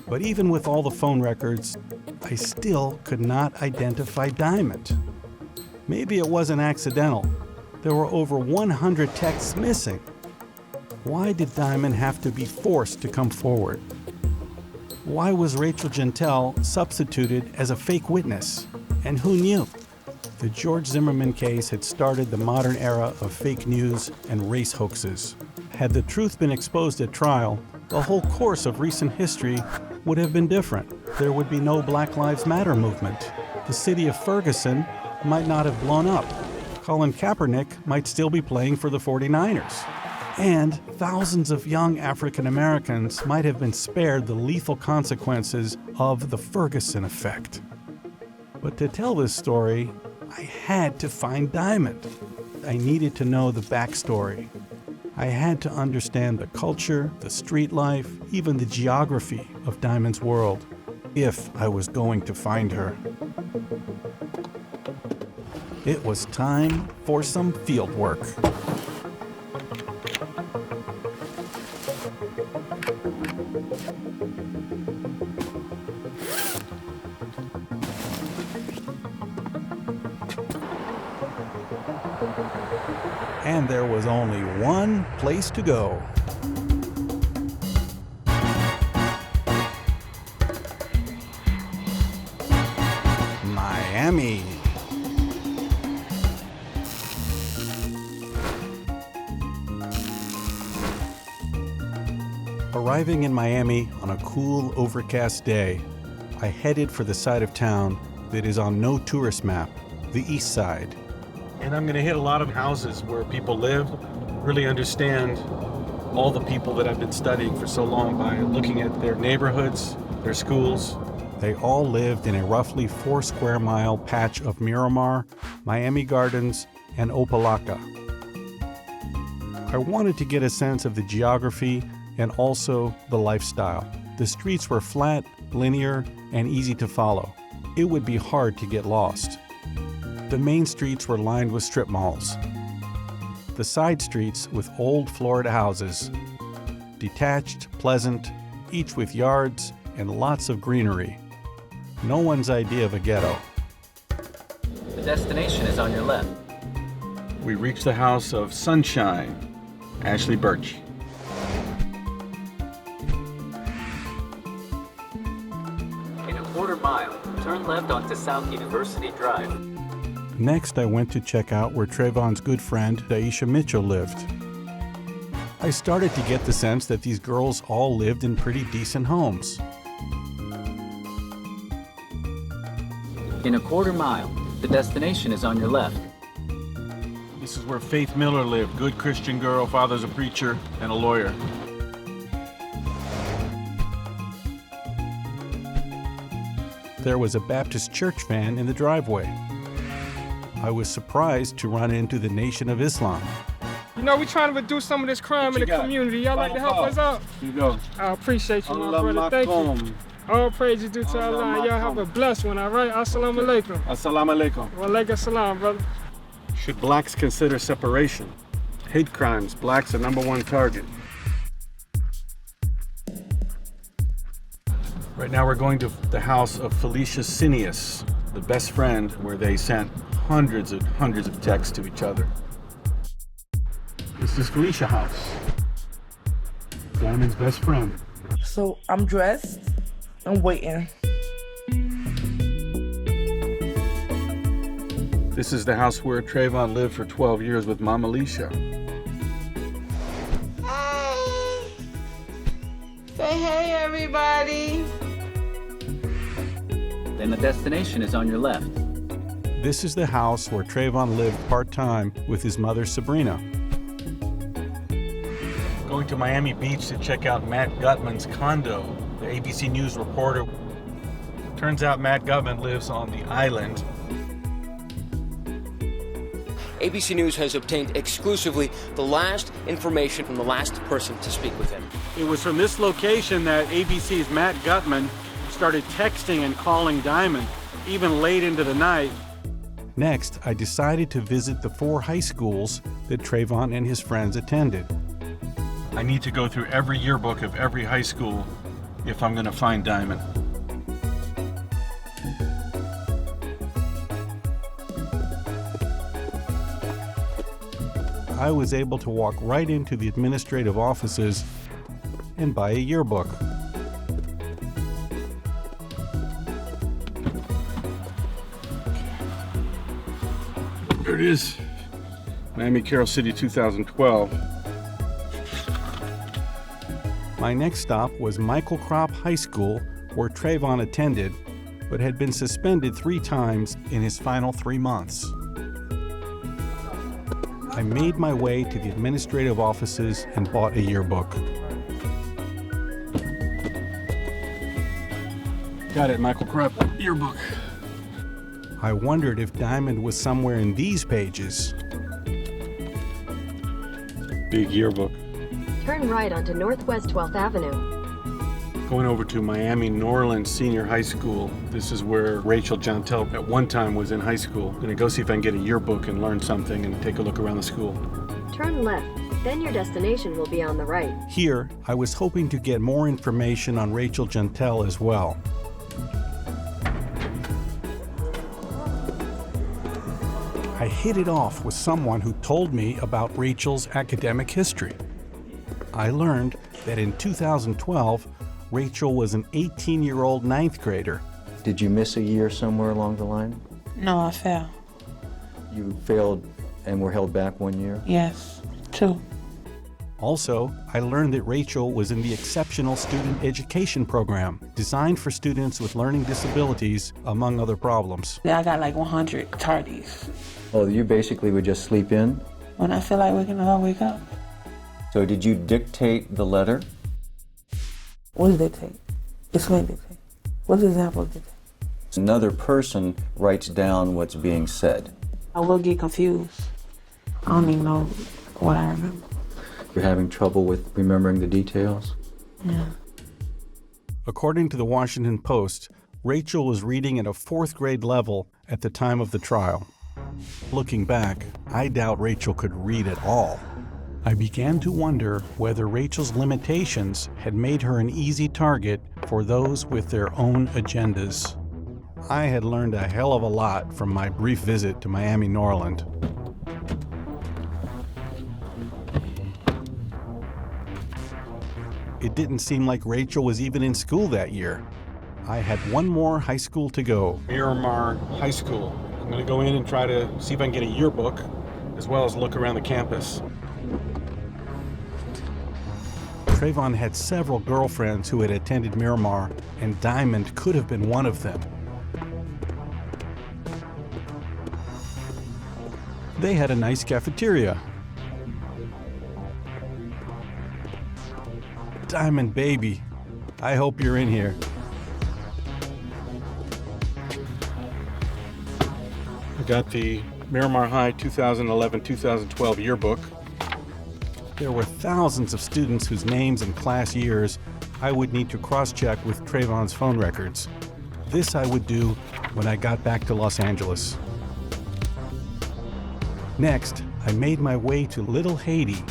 But even with all the phone records, I still could not identify Diamond. Maybe it wasn't accidental. There were over 100 texts missing. Why did Diamond have to be forced to come forward? Why was Rachel Gentile substituted as a fake witness? And who knew? The George Zimmerman case had started the modern era of fake news and race hoaxes. Had the truth been exposed at trial, the whole course of recent history would have been different. There would be no Black Lives Matter movement. The city of Ferguson might not have blown up. Colin Kaepernick might still be playing for the 49ers. And thousands of young African Americans might have been spared the lethal consequences of the Ferguson effect. But to tell this story, I had to find Diamond. I needed to know the backstory. I had to understand the culture, the street life, even the geography of Diamond's world, if I was going to find her. It was time for some field work. And there was only one place to go. Miami. Arriving in Miami on a cool, overcast day, I headed for the side of town that is on no tourist map, the East Side. And I'm going to hit a lot of houses where people live, really understand all the people that I've been studying for so long by looking at their neighborhoods, their schools. They all lived in a roughly 4 square mile patch of Miramar, Miami Gardens, and Opa-locka. I wanted to get a sense of the geography and also the lifestyle. The streets were flat, linear, and easy to follow. It would be hard to get lost. The main streets were lined with strip malls. The side streets with old Florida houses. Detached, pleasant, each with yards and lots of greenery. No one's idea of a ghetto. The destination is on your left. We reached the house of Sunshine, Ashley Birch. In a quarter mile, turn left onto South University Drive. Next, I went to check out where Trayvon's good friend, Daisha Mitchell, lived. I started to get the sense that these girls all lived in pretty decent homes. In a quarter mile, the destination is on your left. This is where Faith Miller lived, good Christian girl, father's a preacher and a lawyer. There was a Baptist church van in the driveway. I was surprised to run into the Nation of Islam. You know, we're trying to reduce some of this crime in the community. Y'all like to help us out? You go. I appreciate you, my brother. Thank you. All praise you due to Allah. Y'all have a blessed one, all right? Assalamu alaikum. Assalamu alaikum. Wa alaikum assalam, brother. Should blacks consider separation? Hate crimes, blacks are #1 target. Right now we're going to the house of Felicia Cineas, the best friend, where they sent hundreds of texts to each other. This is Felicia's house. Diamond's best friend. So I'm dressed, I'm waiting. This is the house where Trayvon lived for 12 years with Mom Alicia. Hey! Say hey, everybody! Then the destination is on your left. This is the house where Trayvon lived part-time with his mother, Sabrina. Going to Miami Beach to check out Matt Gutman's condo, the ABC News reporter. Turns out Matt Gutman lives on the island. ABC News has obtained exclusively the last information from the last person to speak with him. It was from this location that ABC's Matt Gutman started texting and calling Diamond, even late into the night. Next, I decided to visit the 4 high schools that Trayvon and his friends attended. I need to go through every yearbook of every high school if I'm going to find Diamond. I was able to walk right into the administrative offices and buy a yearbook. There it is. Miami Carroll City 2012. My next stop was Michael Crop High School, where Trayvon attended, but had been suspended 3 times in his final 3 months. I made my way to the administrative offices and bought a yearbook. Got it, Michael Crop yearbook. I wondered if Diamond was somewhere in these pages. Big yearbook. Turn right onto Northwest 12th Avenue. Going over to Miami Norland Senior High School. This is where Rachel Jantel at one time was in high school. Gonna go see if I can get a yearbook and learn something and take a look around the school. Turn left, then your destination will be on the right. Here, I was hoping to get more information on Rachel Jantel as well. I hit it off with someone who told me about Rachel's academic history. I learned that in 2012, Rachel was an 18-year-old ninth grader. Did you miss a year somewhere along the line? No, I fell. You failed and were held back 1 year? Yes, 2. Also, I learned that Rachel was in the Exceptional Student Education Program, designed for students with learning disabilities, among other problems. I got like 100 tardies. Oh, you basically would just sleep in? When I feel like waking up, I'll wake up. So did you dictate the letter? What does dictate? Explain dictate. What's the example of dictate? Another person writes down what's being said. I will get confused. I don't even know what I remember. You're having trouble with remembering the details? Yeah. According to the Washington Post, Rachel was reading at a 4th grade level at the time of the trial. Looking back, I doubt Rachel could read at all. I began to wonder whether Rachel's limitations had made her an easy target for those with their own agendas. I had learned a hell of a lot from my brief visit to Miami Norland. It didn't seem like Rachel was even in school that year. I had one more high school to go. Miramar High School. I'm gonna go in and try to see if I can get a yearbook, as well as look around the campus. Trayvon had several girlfriends who had attended Miramar, and Diamond could have been one of them. They had a nice cafeteria. Diamond baby, I hope you're in here. I got the Miramar High 2011-2012 yearbook. There were thousands of students whose names and class years I would need to cross-check with Trayvon's phone records. This I would do when I got back to Los Angeles. Next, I made my way to Little Haiti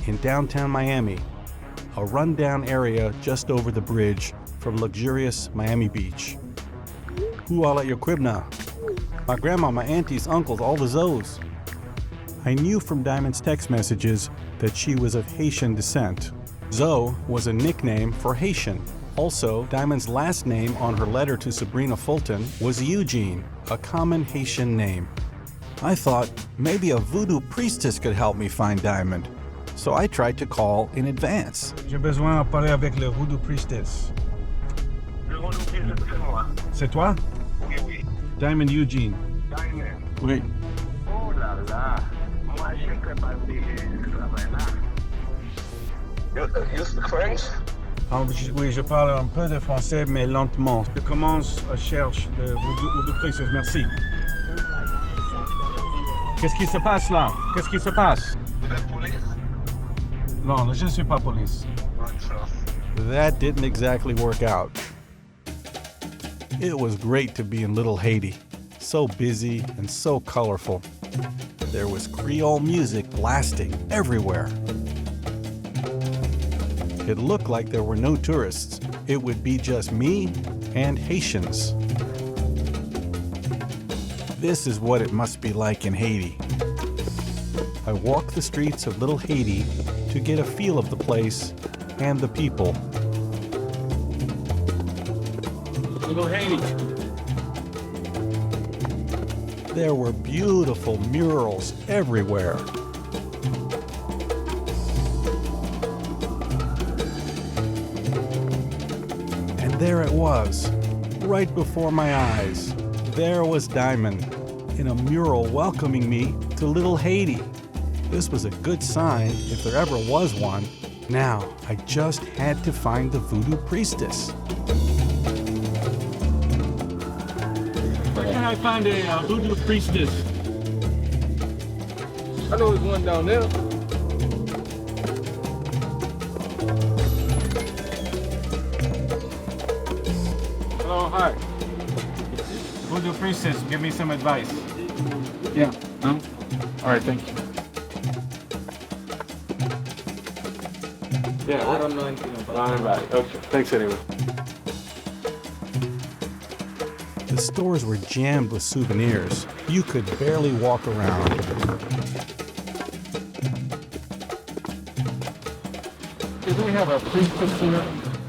in downtown Miami, a rundown area just over the bridge from luxurious Miami Beach. Who all at your crib now? My grandma, my aunties, uncles, all the Zoes. I knew from Diamond's text messages that she was of Haitian descent. Zoe was a nickname for Haitian. Also, Diamond's last name on her letter to Sabrina Fulton was Eugene, a common Haitian name. I thought maybe a voodoo priestess could help me find Diamond, so I tried to call in advance. J'ai besoin de parler avec le voodoo priestess. C'est toi? Diamond Eugene. Oui. Oh là là, moi je ne peux pas dire travail là. You speak French? Oui, je parle un peu de français, mais lentement. Je commence à chercher le voodoo priestess. Merci. Qu'est-ce qui se passe là? Qu'est-ce qui se passe? Vous êtes police? Non, je ne suis pas police. That didn't exactly work out. It was great to be in Little Haiti. So busy and so colorful. There was Creole music blasting everywhere. It looked like there were no tourists. It would be just me and Haitians. This is what it must be like in Haiti. I walked the streets of Little Haiti to get a feel of the place and the people. Little Haiti. There were beautiful murals everywhere. And there it was, right before my eyes. There was Diamond in a mural welcoming me to Little Haiti. This was a good sign if there ever was one. Now, I just had to find the voodoo priestess. Where can I find a voodoo priestess? I know there's one down there. hard. Voodoo priestess, give me some advice. Yeah, no? All right, thank you. Yeah, I don't know anything about it. Right. Okay, thanks anyway. The stores were jammed with souvenirs. You could barely walk around. Do we have a priestess here?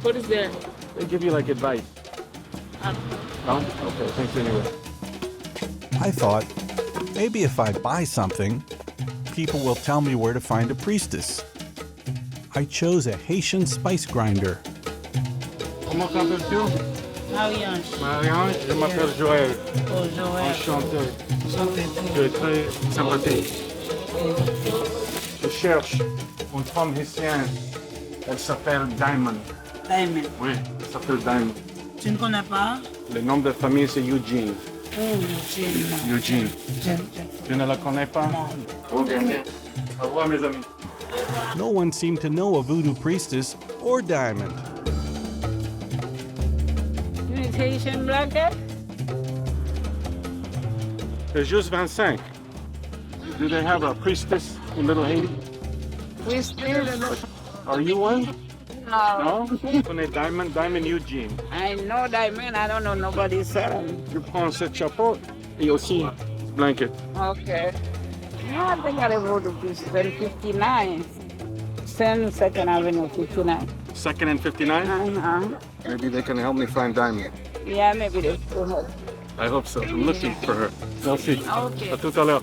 What is that? They give you like advice. No? Okay, thanks anyway. I thought, maybe if I buy something, people will tell me where to find a priestess. I chose a Haitian spice grinder. Comment t'appelles-tu? Marianne. Marianne, je m'appelle Joel. Oh, Joël. Enchanté. Tu es très sympathique. Je cherche une femme haïtienne. Elle s'appelle Diamond. Diamond. Oui, elle s'appelle Diamond. Tu ne connais pas? Le nom de famille, c'est Eugene. Oh, Eugene. Eugene. Tu ne la connais pas? Non. Ok. Au revoir, mes amis. No one seemed to know a voodoo priestess or Diamond. You need Haitian blanket? C'est juste 25. Do they have a priestess in Little Haiti? Priestess? Are you one? No. No? Tu connais Diamond? Diamond Eugene. I know Diamond. I don't know nobody's son. Tu prends ce chapeau et aussi blanket. Okay. No, I think I go to Houston 59. 2nd Avenue 59. 2nd and 59? Uh-huh. Maybe they can help me find Diamond. Yeah, maybe they still have. I hope so. I'm looking for her. Merci. Okay. À tout à l'heure.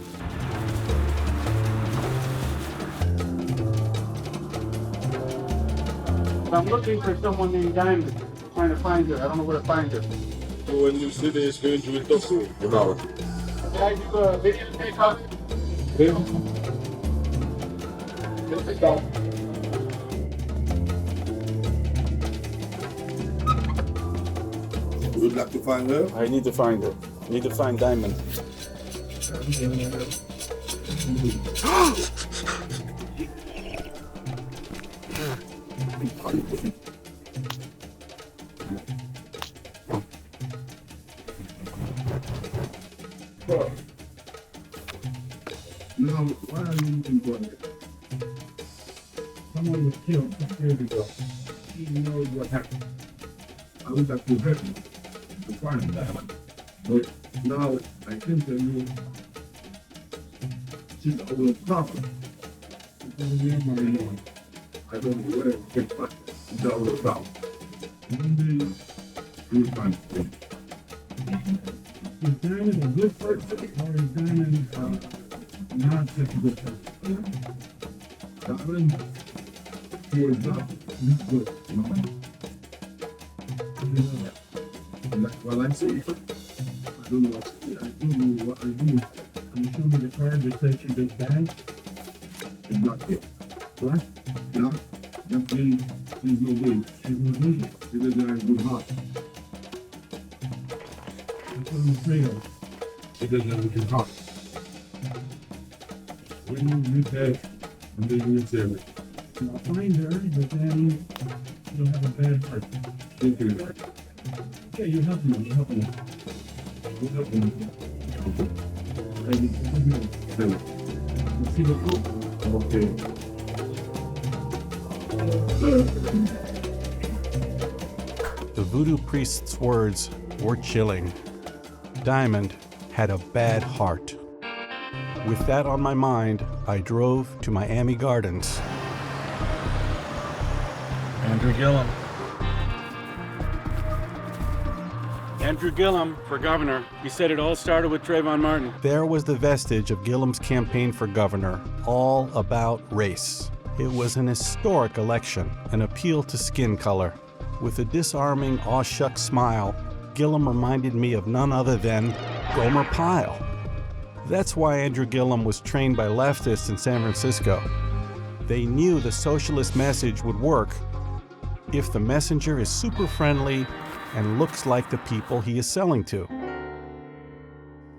I'm looking for someone named Diamond. I'm trying to find her. I don't know where to find her. When you see this, going to it also. Genau. Can I do a video takeoff? You would like to find her? I need to find her. I need to find Diamond. Now, why are you even going there? Someone was killed 6 years ago. He knows what happened. I would like to help you to find that. But now, I can tell you, she's a little tougher. She's a little more. I don't know where to get back. She's a little tough. One day, you'll find her. Is Diamond a good person or is Diamond not such a good person? Diamond, he is not good, you know? Well, I see. I don't know what I do. Can you show me the card that says she did bad? It's not it. What? No? That means she's no good. She's no good. She doesn't have a good heart. That's what I'm afraid of. She doesn't have a good heart. When you get that, I'm going to say it. I'll find her, but then you'll have a bad heart. Thank you. Okay, you're helping me. You're helping me. You're helping me. Let's see the book. Okay. The voodoo priest's words were chilling. Diamond had a bad heart. With that on my mind, I drove to Miami Gardens. Andrew Gillum. Andrew Gillum for governor. He said it all started with Trayvon Martin. There was the vestige of Gillum's campaign for governor, all about race. It was an historic election, an appeal to skin color. With a disarming aw-shucks smile, Gillum reminded me of none other than Gomer Pyle. That's why Andrew Gillum was trained by leftists in San Francisco. They knew the socialist message would work if the messenger is super friendly and looks like the people he is selling to.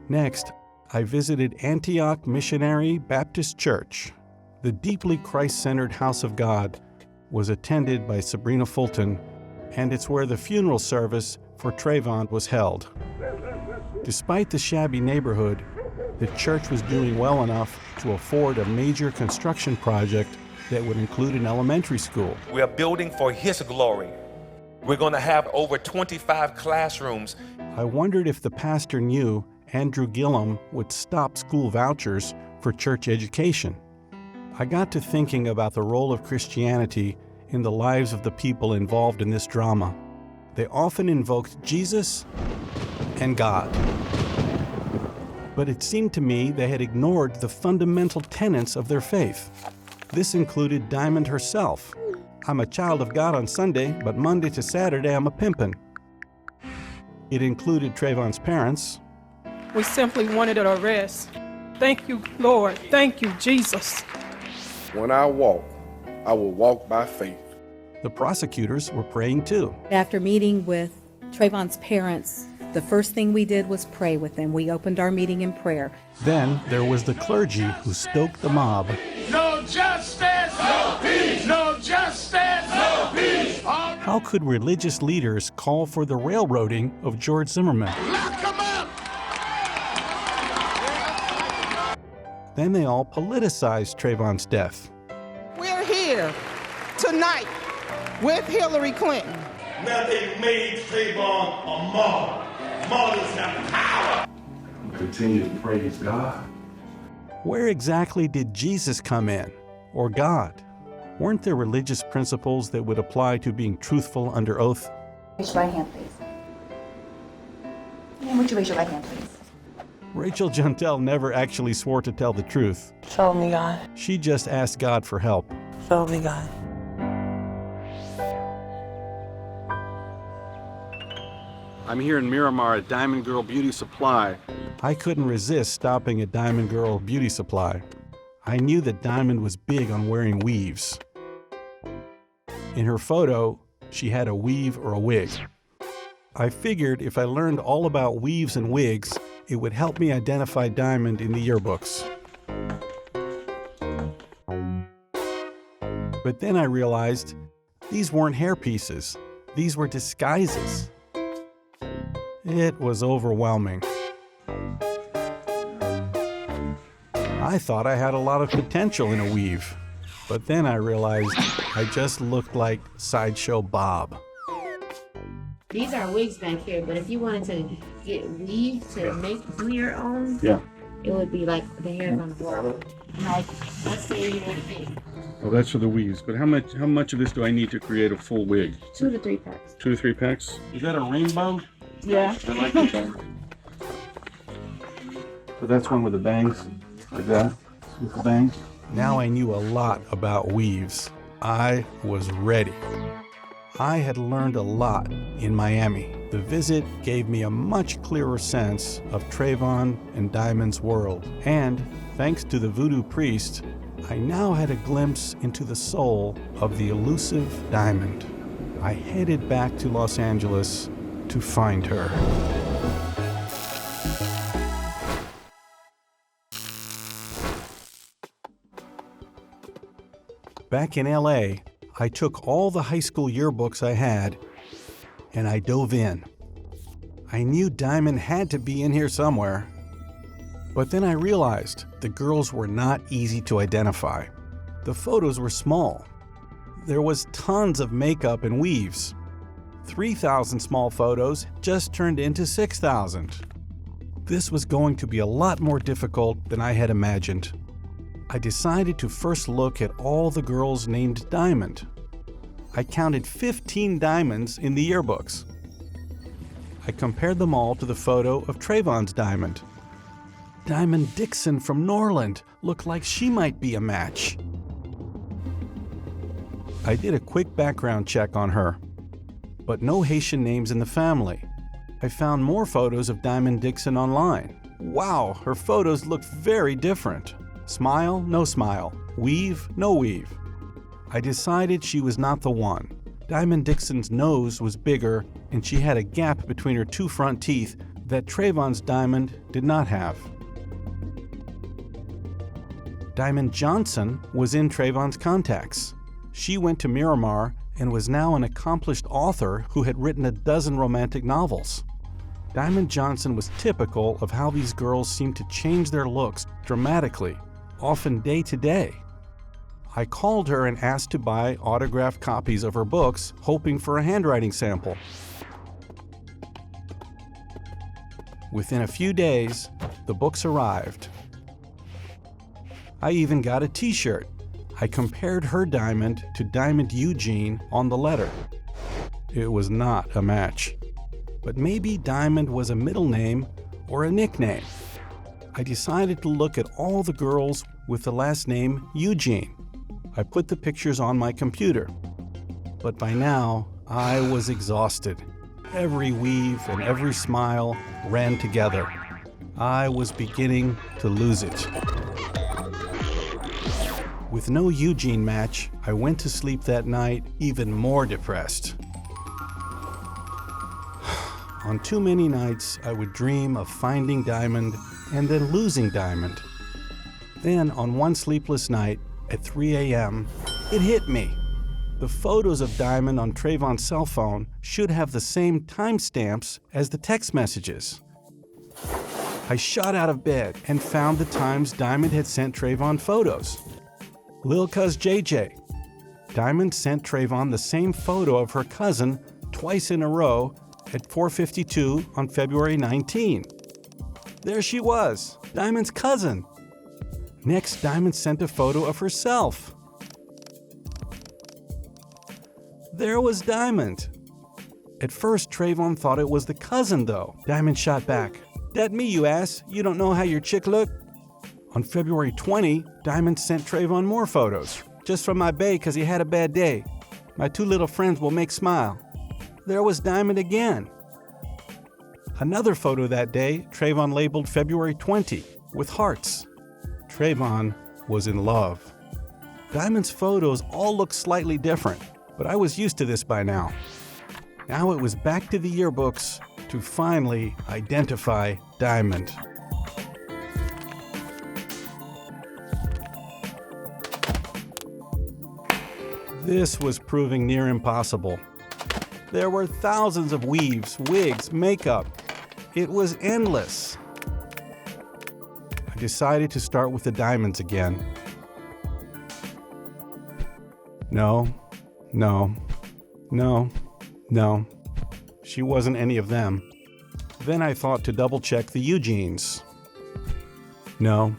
Next, I visited Antioch Missionary Baptist Church. The deeply Christ-centered house of God was attended by Sabrina Fulton, and it's where the funeral service for Trayvon was held. Despite the shabby neighborhood, the church was doing well enough to afford a major construction project that would include an elementary school. We are building for His glory. We're going to have over 25 classrooms. I wondered if the pastor knew Andrew Gillum would stop school vouchers for church education. I got to thinking about the role of Christianity in the lives of the people involved in this drama. They often invoked Jesus and God. But it seemed to me they had ignored the fundamental tenets of their faith. This included Diamond herself. I'm a child of God on Sunday, but Monday to Saturday I'm a pimpin'. It included Trayvon's parents. We simply wanted an arrest. Thank you, Lord. Thank you, Jesus. When I walk, I will walk by faith. The prosecutors were praying too. After meeting with Trayvon's parents, the first thing we did was pray with them. We opened our meeting in prayer. Then there was the clergy who stoked the mob. No justice, no peace. No justice, no peace. How could religious leaders call for the railroading of George Zimmerman? Lock him up. Then they all politicized Trayvon's death. We're here tonight with Hillary Clinton. Nothing made Trayvon a martyr. Martyrs have power. Continue to praise God. Where exactly did Jesus come in, or God? Weren't there religious principles that would apply to being truthful under oath? Raise your right hand, please. And would you raise your right hand, please? Rachel Juntel never actually swore to tell the truth. Show me, God. She just asked God for help. Show me, God. I'm here in Miramar at Diamond Girl Beauty Supply. I couldn't resist stopping at Diamond Girl Beauty Supply. I knew that Diamond was big on wearing weaves. In her photo, she had a weave or a wig. I figured if I learned all about weaves and wigs, it would help me identify Diamond in the yearbooks. But then I realized these weren't hairpieces. These were disguises. It was overwhelming. I thought I had a lot of potential in a weave, but then I realized I just looked like Sideshow Bob. These are wigs back here, but if you wanted to get weave to do your own, it would be like the hair on the wall. Like, let's say you want to. Oh, that's for the weaves. But how much of this do I need to create a full wig? 2 to 3 packs. 2 to 3 packs? Is that a rainbow? Yeah. I like that. So that's one with the bangs, like that, with the bangs. Now I knew a lot about weaves. I was ready. I had learned a lot in Miami. The visit gave me a much clearer sense of Trayvon and Diamond's world. And thanks to the voodoo priest, I now had a glimpse into the soul of the elusive Diamond. I headed back to Los Angeles to find her. Back in LA, I took all the high school yearbooks I had and I dove in. I knew Diamond had to be in here somewhere. But then I realized the girls were not easy to identify. The photos were small. There was tons of makeup and weaves. 3,000 small photos just turned into 6,000. This was going to be a lot more difficult than I had imagined. I decided to first look at all the girls named Diamond. I counted 15 diamonds in the yearbooks. I compared them all to the photo of Trayvon's Diamond. Diamond Dixon from Norland looked like she might be a match. I did a quick background check on her, but no Haitian names in the family. I found more photos of Diamond Dixon online. Wow, her photos looked very different. Smile, no smile. Weave, no weave. I decided she was not the one. Diamond Dixon's nose was bigger, and she had a gap between her 2 front teeth that Trayvon's Diamond did not have. Diamond Johnson was in Trayvon's contacts. She went to Miramar and was now an accomplished author who had written a dozen romantic novels. Diamond Johnson was typical of how these girls seemed to change their looks dramatically, often day to day. I called her and asked to buy autographed copies of her books, hoping for a handwriting sample. Within a few days, the books arrived. I even got a t-shirt. I compared her diamond to Diamond Eugene on the letter. It was not a match. But maybe Diamond was a middle name or a nickname. I decided to look at all the girls with the last name Eugene. I put the pictures on my computer. But by now, I was exhausted. Every weave and every smile ran together. I was beginning to lose it. With no Eugene match, I went to sleep that night even more depressed. On too many nights, I would dream of finding Diamond and then losing Diamond. Then, on one sleepless night, at 3 a.m., it hit me. The photos of Diamond on Trayvon's cell phone should have the same timestamps as the text messages. I shot out of bed and found the times Diamond had sent Trayvon photos. Lil' Cuz JJ. Diamond sent Trayvon the same photo of her cousin twice in a row at 4:52 on February 19. There she was, Diamond's cousin. Next, Diamond sent a photo of herself. There was Diamond. At first, Trayvon thought it was the cousin, though. Diamond shot back. "That me, you ass. You don't know how your chick look?" On February 20, Diamond sent Trayvon more photos. "Just from my bae, 'cause he had a bad day. My two little friends will make smile." There was Diamond again. Another photo that day, Trayvon labeled February 20 with hearts. Trayvon was in love. Diamond's photos all looked slightly different, but I was used to this by now. Now it was back to the yearbooks to finally identify Diamond. This was proving near impossible. There were thousands of weaves, wigs, makeup. It was endless. I decided to start with the diamonds again. No. She wasn't any of them. Then I thought to double check the Eugenes. No.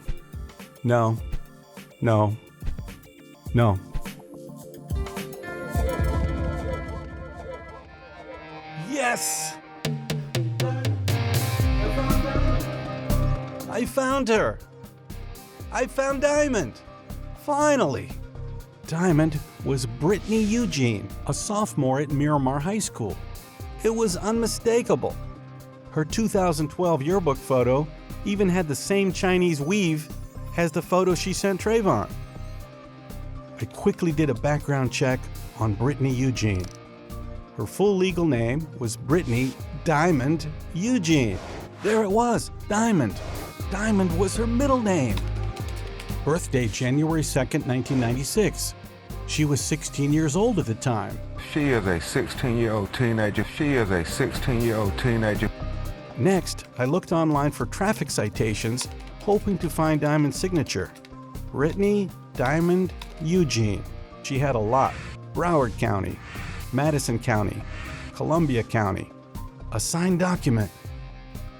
Yes! I found her! I found Diamond! Finally! Diamond was Brittany Eugene, a sophomore at Miramar High School. It was unmistakable. Her 2012 yearbook photo even had the same Chinese weave as the photo she sent Trayvon. I quickly did a background check on Brittany Eugene. Her full legal name was Brittany Diamond Eugene. There it was, Diamond. Diamond was her middle name. Birthday January 2nd, 1996. She was 16 years old at the time. She is a 16-year-old teenager. Next, I looked online for traffic citations, hoping to find Diamond's signature. Brittany Diamond Eugene. She had a lot. Broward County, Madison County, Columbia County. A signed document.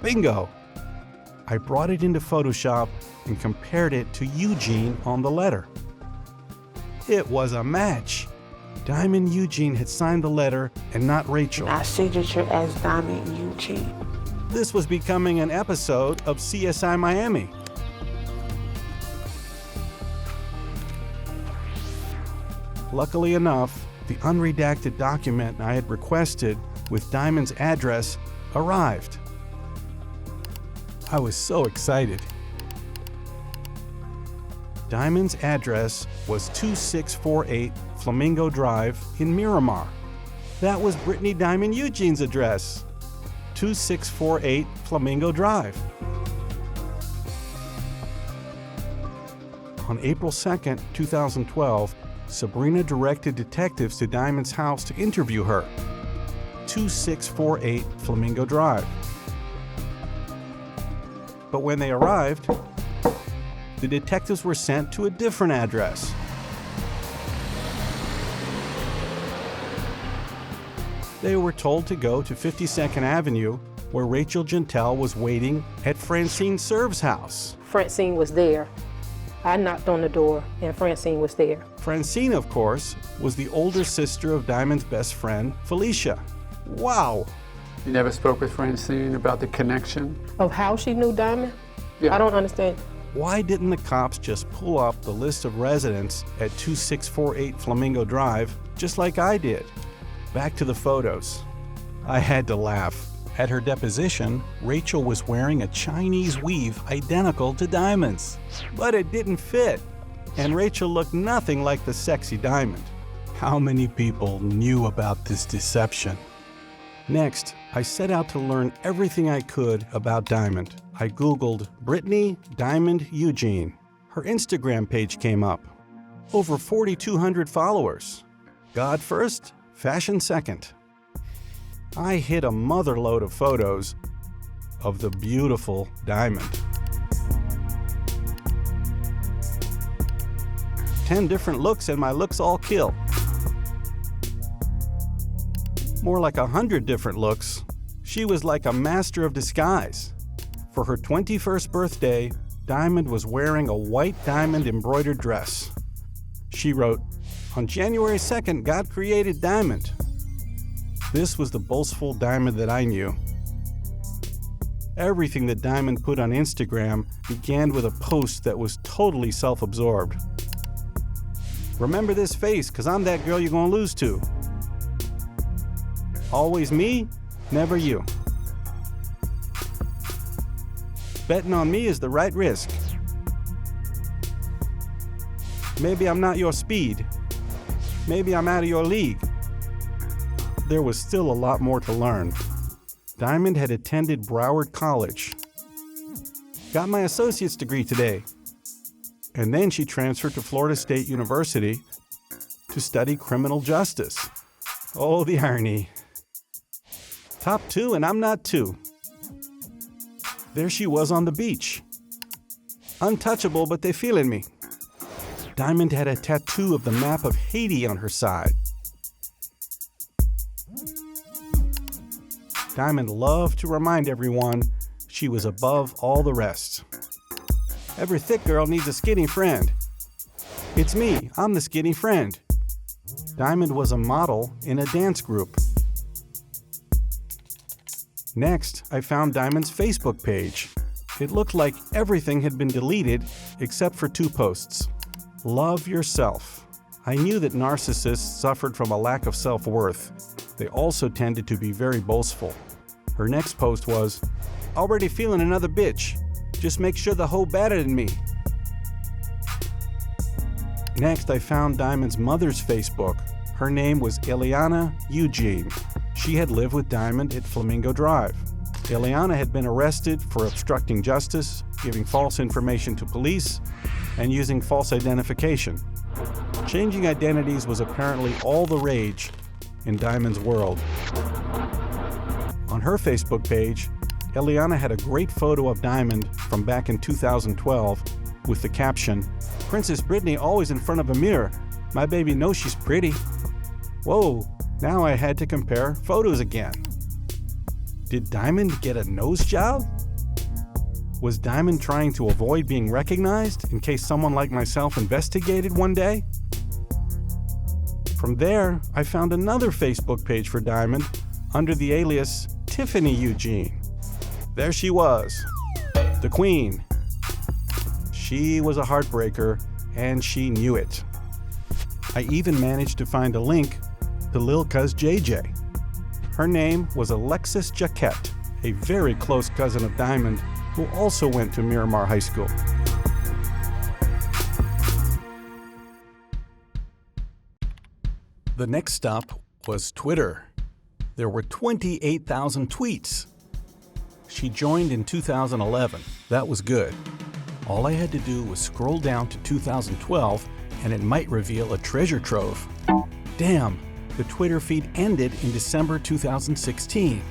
Bingo! I brought it into Photoshop and compared it to Eugene on the letter. It was a match. Diamond Eugene had signed the letter and not Rachel. Our signature as Diamond Eugene. This was becoming an episode of CSI Miami. Luckily enough, the unredacted document I had requested with Diamond's address arrived. I was so excited. Diamond's address was 2648 Flamingo Drive in Miramar. That was Brittany Diamond Eugene's address. 2648 Flamingo Drive. On April 2nd, 2012, Sabrina directed detectives to Diamond's house to interview her, 2648 Flamingo Drive. But when they arrived, the detectives were sent to a different address. They were told to go to 52nd Avenue, where Rachel Gentile was waiting at Francine Serve's house. Francine was there. I knocked on the door, and Francine was there. Francine, of course, was the older sister of Diamond's best friend, Felicia. Wow! You never spoke with Francine about the connection? Of how she knew Diamond? Yeah. I don't understand. Why didn't the cops just pull up the list of residents at 2648 Flamingo Drive, just like I did? Back to the photos. I had to laugh. At her deposition, Rachel was wearing a Chinese weave identical to Diamond's, but it didn't fit, and Rachel looked nothing like the sexy Diamond. How many people knew about this deception? Next, I set out to learn everything I could about Diamond. I Googled Brittany Diamond Eugene. Her Instagram page came up. Over 4,200 followers. God first, fashion second. I hit a motherload of photos of the beautiful Diamond. 10 different looks and my looks all kill. More like 100 different looks. She was like a master of disguise. For her 21st birthday, Diamond was wearing a white diamond embroidered dress. She wrote, "On January 2nd, God created Diamond." This was the boastful Diamond that I knew. Everything that Diamond put on Instagram began with a post that was totally self-absorbed. "Remember this face, 'cause I'm that girl you're gonna lose to. Always me, never you. Betting on me is the right risk. Maybe I'm not your speed. Maybe I'm out of your league." There was still a lot more to learn. Diamond had attended Broward College. "Got my associate's degree today." And then she transferred to Florida State University to study criminal justice. Oh, the irony. Top 2 and I'm not 2. There she was on the beach. Untouchable, but they feeling me. Diamond had a tattoo of the map of Haiti on her side. Diamond loved to remind everyone she was above all the rest. Every thick girl needs a skinny friend. It's me, I'm the skinny friend. Diamond was a model in a dance group. Next, I found Diamond's Facebook page. It looked like everything had been deleted except for 2 posts. Love yourself. I knew that narcissists suffered from a lack of self-worth. They also tended to be very boastful. Her next post was, "Already feeling another bitch. Just make sure the hoe better than me." Next, I found Diamond's mother's Facebook. Her name was Ileana Eugene. She had lived with Diamond at Flamingo Drive. Ileana had been arrested for obstructing justice, giving false information to police, and using false identification. Changing identities was apparently all the rage in Diamond's world. On her Facebook page, Ileana had a great photo of Diamond from back in 2012 with the caption, "Princess Brittany always in front of a mirror. My baby knows she's pretty." Whoa, now I had to compare photos again. Did Diamond get a nose job? Was Diamond trying to avoid being recognized in case someone like myself investigated one day? From there, I found another Facebook page for Diamond under the alias Tiffany Eugene. There she was, the queen. She was a heartbreaker, and she knew it. I even managed to find a link to Lil Cuz JJ. Her name was Alexis Jaquette, a very close cousin of Diamond, who also went to Miramar High School. The next stop was Twitter. There were 28,000 tweets. She joined in 2011. That was good. All I had to do was scroll down to 2012 and it might reveal a treasure trove. Damn, the Twitter feed ended in December 2016.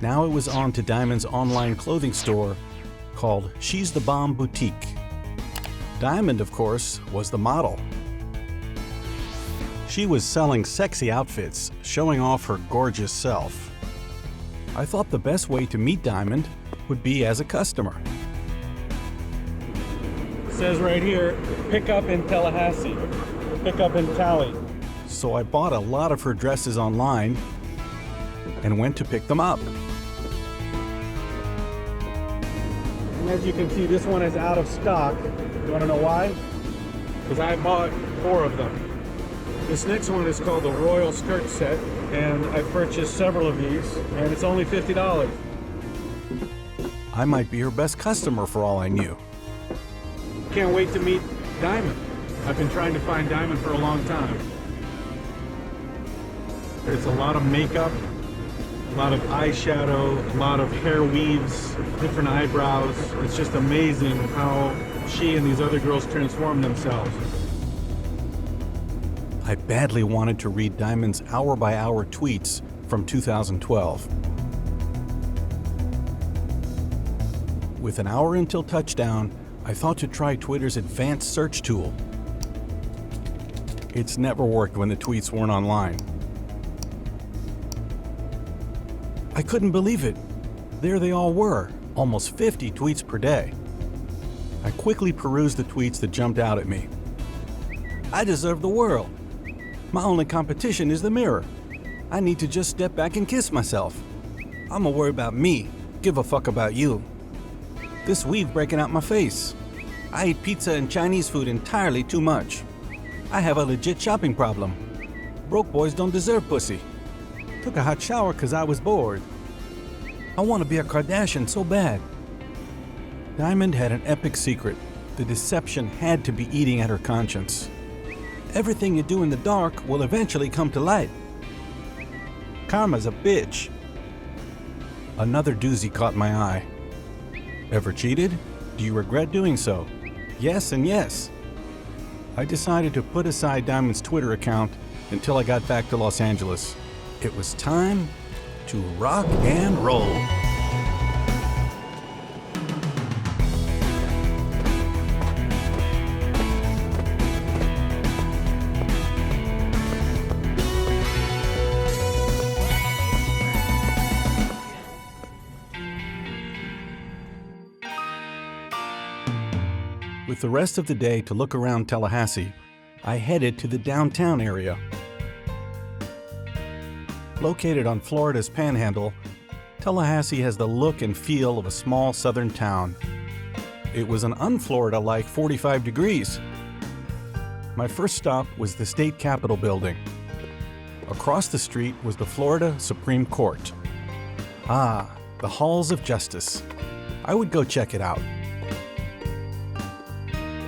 Now it was on to Diamond's online clothing store called She's the Bomb Boutique. Diamond, of course, was the model. She was selling sexy outfits, showing off her gorgeous self. I thought the best way to meet Diamond would be as a customer. It says right here, pick up in Tallahassee, pick up in Tally. So I bought a lot of her dresses online and went to pick them up. And as you can see, this one is out of stock. You want to know why? Because I bought 4 of them. This next one is called the Royal Skirt Set, and I purchased several of these, and it's only $50. I might be her best customer for all I knew. Can't wait to meet Diamond. I've been trying to find Diamond for a long time. There's a lot of makeup, a lot of eyeshadow, a lot of hair weaves, different eyebrows. It's just amazing how she and these other girls transform themselves. I badly wanted to read Diamond's hour-by-hour tweets from 2012. With an hour until touchdown, I thought to try Twitter's advanced search tool. It's never worked when the tweets weren't online. I couldn't believe it. There they all were, almost 50 tweets per day. I quickly perused the tweets that jumped out at me. I deserve the world. My only competition is the mirror. I need to just step back and kiss myself. I'ma worry about me, give a fuck about you. This weave breaking out my face. I eat pizza and Chinese food entirely too much. I have a legit shopping problem. Broke boys don't deserve pussy. Took a hot shower cause I was bored. I want to be a Kardashian so bad. Diamond had an epic secret. The deception had to be eating at her conscience. Everything you do in the dark will eventually come to light. Karma's a bitch. Another doozy caught my eye. Ever cheated? Do you regret doing so? Yes and yes. I decided to put aside Diamond's Twitter account until I got back to Los Angeles. It was time to rock and roll. With the rest of the day to look around Tallahassee, I headed to the downtown area. Located on Florida's Panhandle, Tallahassee has the look and feel of a small southern town. It was an un-Florida-like 45 degrees. My first stop was the state capitol building. Across the street was the Florida Supreme Court. Ah, the halls of justice. I would go check it out.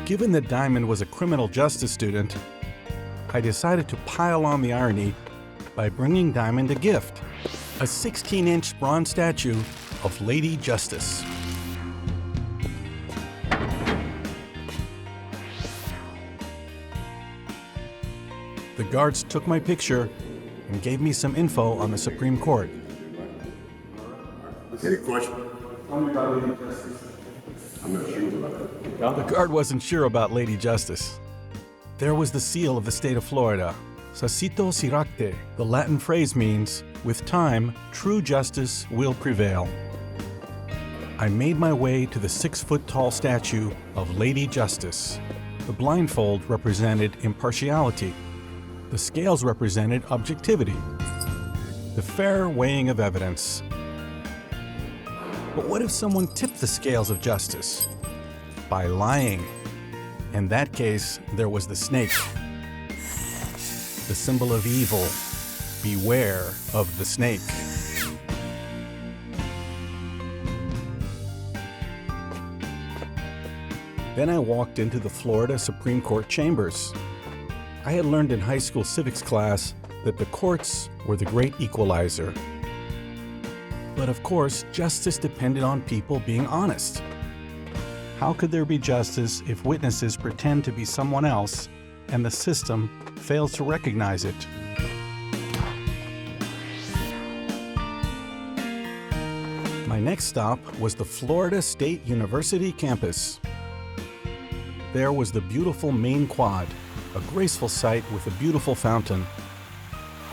Given that Diamond was a criminal justice student, I decided to pile on the irony by bringing Diamond a gift, a 16-inch bronze statue of Lady Justice. The guards took my picture and gave me some info on the Supreme Court. Any question? I'm not Lady Justice. I'm not sure about that. The guard wasn't sure about Lady Justice. There was the seal of the state of Florida. Sacito siracte. The Latin phrase means, with time, true justice will prevail. I made my way to the 6-foot-tall statue of Lady Justice. The blindfold represented impartiality. The scales represented objectivity. The fair weighing of evidence. But what if someone tipped the scales of justice? By lying. In that case, there was the snake. The symbol of evil. Beware of the snake. Then I walked into the Florida Supreme Court chambers. I had learned in high school civics class that the courts were the great equalizer. But of course, justice depended on people being honest. How could there be justice if witnesses pretend to be someone else and the system fails to recognize it? My next stop was the Florida State University campus. There was the beautiful main quad, a graceful site with a beautiful fountain,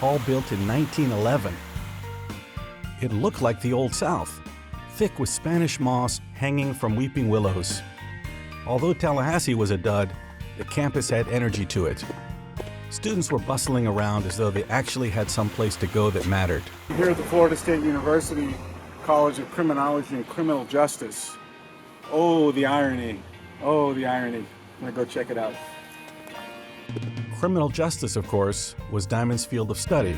all built in 1911. It looked like the Old South, thick with Spanish moss hanging from weeping willows. Although Tallahassee was a dud, the campus had energy to it. Students were bustling around as though they actually had some place to go that mattered. Here at the Florida State University College of Criminology and Criminal Justice. Oh, the irony. Oh, the irony. I'm gonna go check it out. Criminal justice, of course, was Diamond's field of study.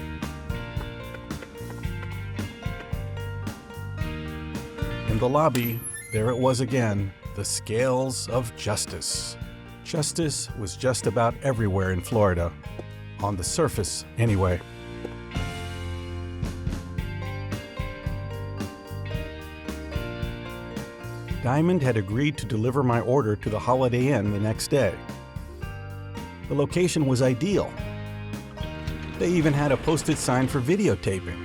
In the lobby, there it was again, the scales of justice. Justice was just about everywhere in Florida, on the surface anyway. Diamond had agreed to deliver my order to the Holiday Inn the next day. The location was ideal. They even had a posted sign for videotaping.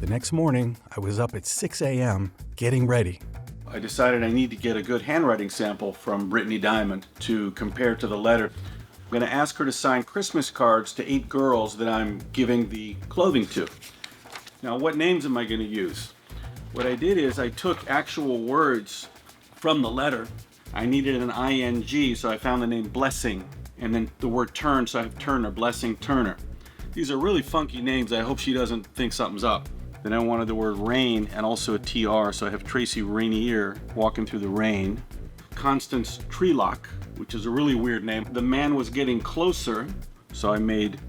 The next morning, I was up at 6 a.m. getting ready. I decided I need to get a good handwriting sample from Brittany Diamond to compare to the letter. I'm going to ask her to sign Christmas cards to 8 girls that I'm giving the clothing to. Now, what names am I going to use? What I did is I took actual words from the letter. I needed an ing, so I found the name Blessing, and then the word Turn, so I have Turner, Blessing Turner. These are really funky names. I hope she doesn't think something's up. Then I wanted the word Rain and also a TR, so I have Tracy Rainier walking through the rain. Constance Treelock, which is a really weird name. The man was getting closer, so I made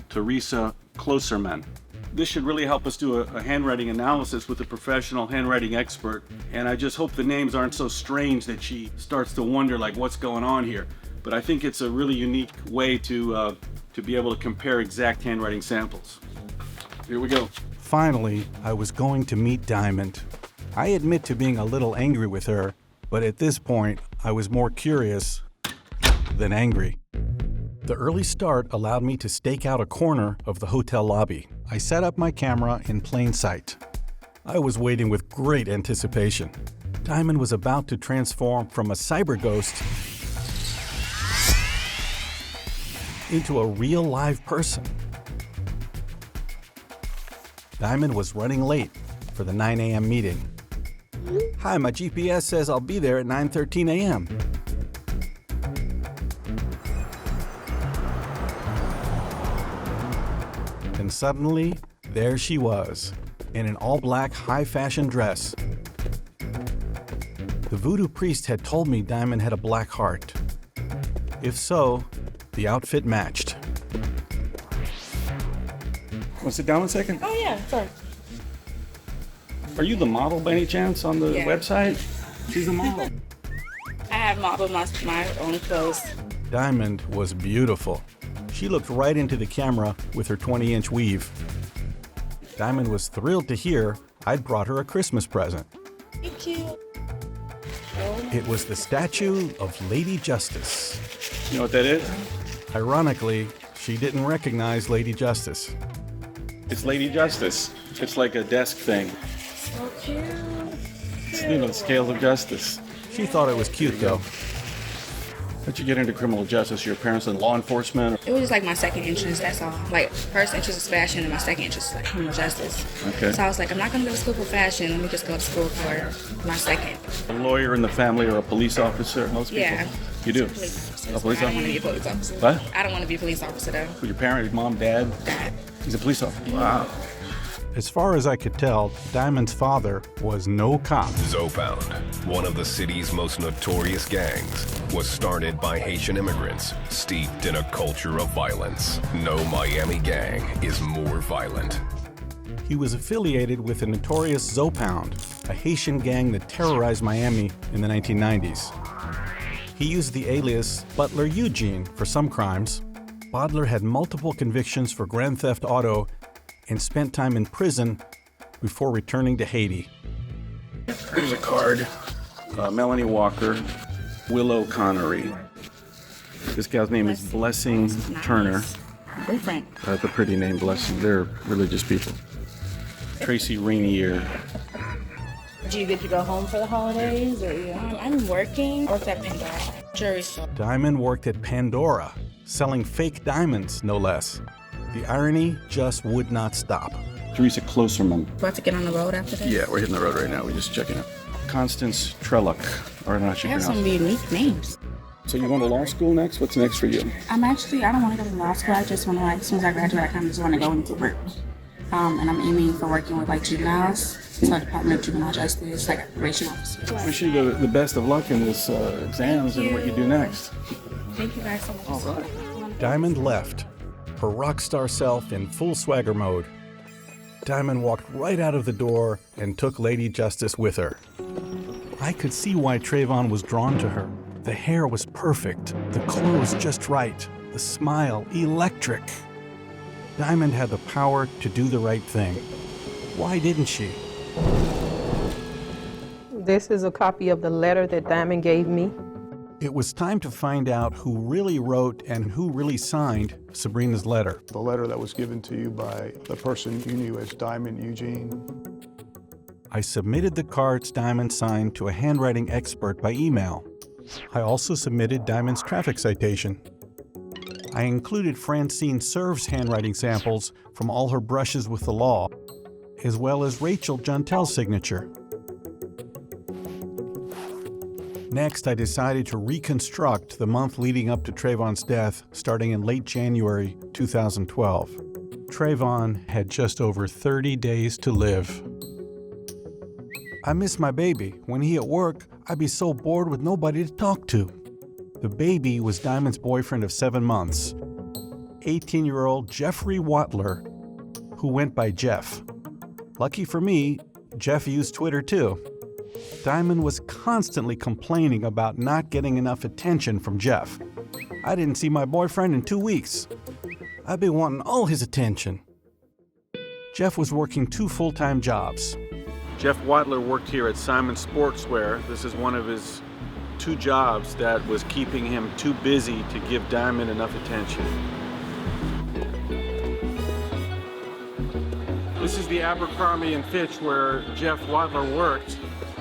Teresa Closerman. This should really help us do a handwriting analysis with a professional handwriting expert, and I just hope the names aren't so strange that she starts to wonder like what's going on here. But I think it's a really unique way to be able to compare exact handwriting samples. Here we go. Finally, I was going to meet Diamond. I admit to being a little angry with her, but at this point, I was more curious than angry. The early start allowed me to stake out a corner of the hotel lobby. I set up my camera in plain sight. I was waiting with great anticipation. Diamond was about to transform from a cyber ghost into a real live person. Diamond was running late for the 9 a.m. meeting. Hi, my GPS says I'll be there at 9:13 a.m. And suddenly, there she was, in an all-black high-fashion dress. The voodoo priest had told me Diamond had a black heart. If so, the outfit matched. Want to sit down 1 second? Oh yeah, sorry. Are you the model by any chance on the website? She's a model. I have modeled my own clothes. Diamond was beautiful. She looked right into the camera with her 20-inch weave. Diamond was thrilled to hear I'd brought her a Christmas present. Thank you. It was the statue of Lady Justice. You know what that is? Ironically, she didn't recognize Lady Justice. It's Lady Justice. It's like a desk thing. So cute. It's, you know, the scales of justice. She thought it was cute, though. How'd you get into criminal justice? Your parents in law enforcement? It was just like my second interest, that's all. Like, first interest is fashion, and my second interest is like criminal justice. Okay. So I was like, I'm not going to go to school for fashion. Let me just go to school for my second. A lawyer in the family or a police officer? Most people. Yeah. You do? A police I don't want to be a officer? police officer. What? I don't want to be a police officer, though. With your parent, your mom, dad? Dad. He's a police officer. Mm-hmm. Wow. As far as I could tell, Diamond's father was no cop. Zopound, one of the city's most notorious gangs, was started by Haitian immigrants steeped in a culture of violence. No Miami gang is more violent. He was affiliated with the notorious Zopound, a Haitian gang that terrorized Miami in the 1990s. He used the alias Butler Eugene for some crimes. Butler had multiple convictions for grand theft auto and spent time in prison before returning to Haiti. Here's a card. Melanie Walker, Willow Connery. This gal's name is Blessing Turner. Different. That's a pretty name, Blessing. They're religious people. Tracy Rainier. Do you get to go home for the holidays, or I'm working. I worked at Pandora Jewelry store. Diamond worked at Pandora, selling fake diamonds, no less. The irony just would not stop. Teresa Closerman. About to get on the road after this? Yeah, we're hitting the road right now. We're just checking it. Constance Trellock. Or not They have some unique names. So you going to law school next? What's next for you? I don't want to go to law school. I just want to, as soon as I graduate, I kind of just want to go into work. And I'm aiming for working with juveniles, so Department of Juvenile Justice, probation officer. I wish you the best of luck in this exams and what you do next. Thank you guys so much. All right. Diamond left, her rock star self in full swagger mode. Diamond walked right out of the door and took Lady Justice with her. I could see why Trayvon was drawn to her. The hair was perfect, the clothes just right, the smile electric. Diamond had the power to do the right thing. Why didn't she? This is a copy of the letter that Diamond gave me. It was time to find out who really wrote and who really signed Sabrina's letter. The letter that was given to you by the person you knew as Diamond Eugene. I submitted the cards Diamond signed to a handwriting expert by email. I also submitted Diamond's traffic citation. I included Francine Cerve's handwriting samples from all her brushes with the law, as well as Rachel Juntel's signature. Next, I decided to reconstruct the month leading up to Trayvon's death, starting in late January 2012. Trayvon had just over 30 days to live. I miss my baby. When he at work, I'd be so bored with nobody to talk to. The baby was Diamond's boyfriend of 7 months, 18-year-old Jeffrey Watler, who went by Jeff. Lucky for me, Jeff used Twitter too. Diamond was constantly complaining about not getting enough attention from Jeff. I didn't see my boyfriend in 2 weeks. I've been wanting all his attention. Jeff was working 2 full-time jobs. Jeff Watler worked here at Simon Sportswear. This is one of his 2 jobs that was keeping him too busy to give Diamond enough attention. This is the Abercrombie & Fitch where Jeff Watler worked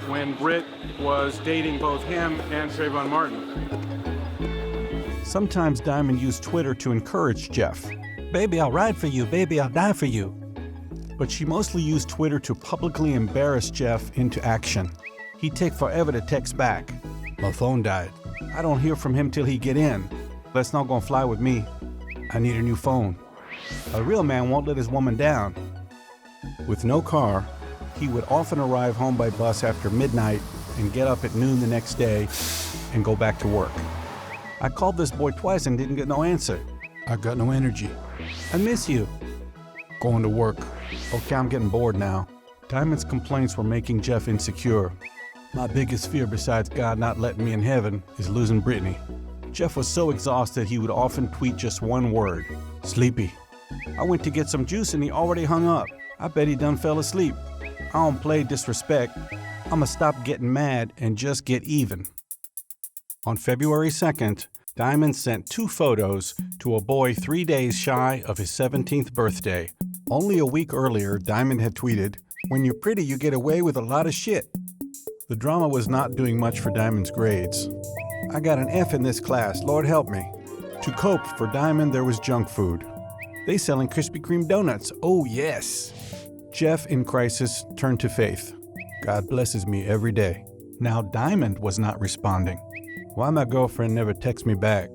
when Britt was dating both him and Trayvon Martin. Sometimes Diamond used Twitter to encourage Jeff. Baby, I'll ride for you. Baby, I'll die for you. But she mostly used Twitter to publicly embarrass Jeff into action. He'd take forever to text back. My phone died. I don't hear from him till he get in. That's not gonna fly with me. I need a new phone. A real man won't let his woman down. With no car, he would often arrive home by bus after midnight and get up at noon the next day and go back to work. I called this boy twice and didn't get no answer. I got no energy. I miss you. Going to work. Okay, I'm getting bored now. Diamond's complaints were making Jeff insecure. My biggest fear besides God not letting me in heaven is losing Brittany. Jeff was so exhausted he would often tweet just one word, sleepy. I went to get some juice and he already hung up. I bet he done fell asleep. I don't play disrespect. I'ma stop getting mad and just get even. On February 2nd, Diamond sent 2 photos to a boy 3 days shy of his 17th birthday. Only a week earlier, Diamond had tweeted, "When you're pretty, you get away with a lot of shit." The drama was not doing much for Diamond's grades. I got an F in this class, Lord help me. To cope, for Diamond there was junk food. They selling Krispy Kreme donuts, oh yes. Jeff, in crisis, turned to faith. God blesses me every day. Now Diamond was not responding. Why my girlfriend never texts me back?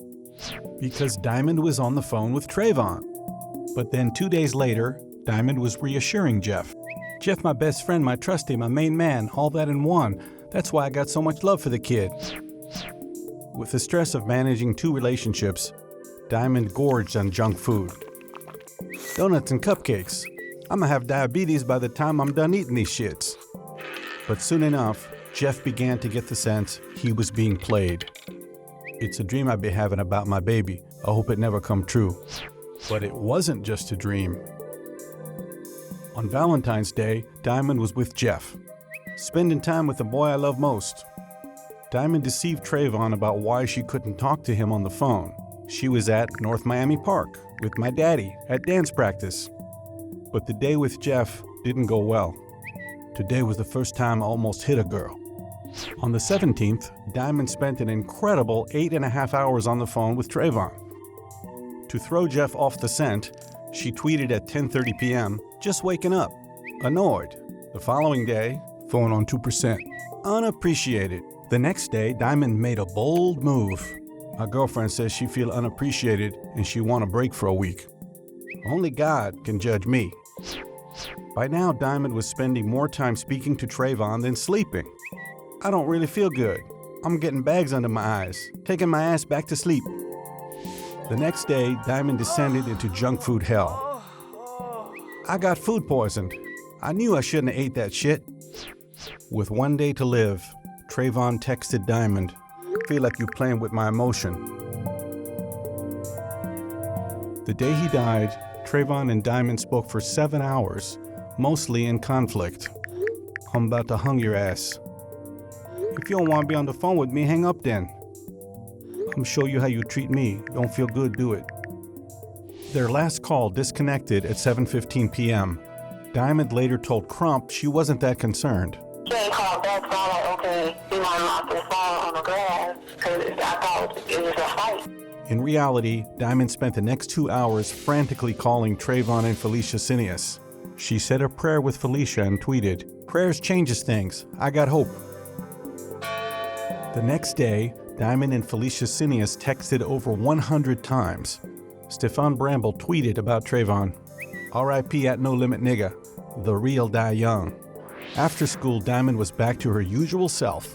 Because Diamond was on the phone with Trayvon. But then 2 days later, Diamond was reassuring Jeff. Jeff, my best friend, my trusty, my main man, all that in one. That's why I got so much love for the kid. With the stress of managing 2 relationships, Diamond gorged on junk food. Donuts and cupcakes. I'ma have diabetes by the time I'm done eating these shits. But soon enough, Jeff began to get the sense he was being played. It's a dream I be having about my baby. I hope it never come true. But it wasn't just a dream. On Valentine's Day, Diamond was with Jeff, spending time with the boy I love most. Diamond deceived Trayvon about why she couldn't talk to him on the phone. She was at North Miami Park with my daddy at dance practice. But the day with Jeff didn't go well. Today was the first time I almost hit a girl. On the 17th, Diamond spent an incredible 8.5 hours on the phone with Trayvon. To throw Jeff off the scent, she tweeted at 10:30 p.m., "Just waking up, annoyed." The following day, phone on 2%, unappreciated. The next day, Diamond made a bold move. My girlfriend says she feel unappreciated and she want a break for a week. Only God can judge me. By now, Diamond was spending more time speaking to Trayvon than sleeping. I don't really feel good. I'm getting bags under my eyes, taking my ass back to sleep. The next day, Diamond descended into junk food hell. I got food poisoned. I knew I shouldn't have ate that shit. With 1 day to live, Trayvon texted Diamond, "Feel like you playing with my emotion." The day he died, Trayvon and Diamond spoke for 7 hours, mostly in conflict. "I'm about to hung your ass. If you don't want to be on the phone with me, hang up then. I'm show you how you treat me. Don't feel good, do it." Their last call disconnected at 7:15 p.m. Diamond later told Crump she wasn't that concerned. She ain't called back, so I'm like, okay, you might lock this phone on the grass, because I thought it was a fight. In reality, Diamond spent the next 2 hours frantically calling Trayvon and Felicia Cineas. She said a prayer with Felicia and tweeted, "Prayers changes things. I got hope." The next day, Diamond and Felicia Cineas texted over 100 times. Stefan Bramble tweeted about Trayvon, "R.I.P. at No Limit Nigga. The real die young." After school, Diamond was back to her usual self,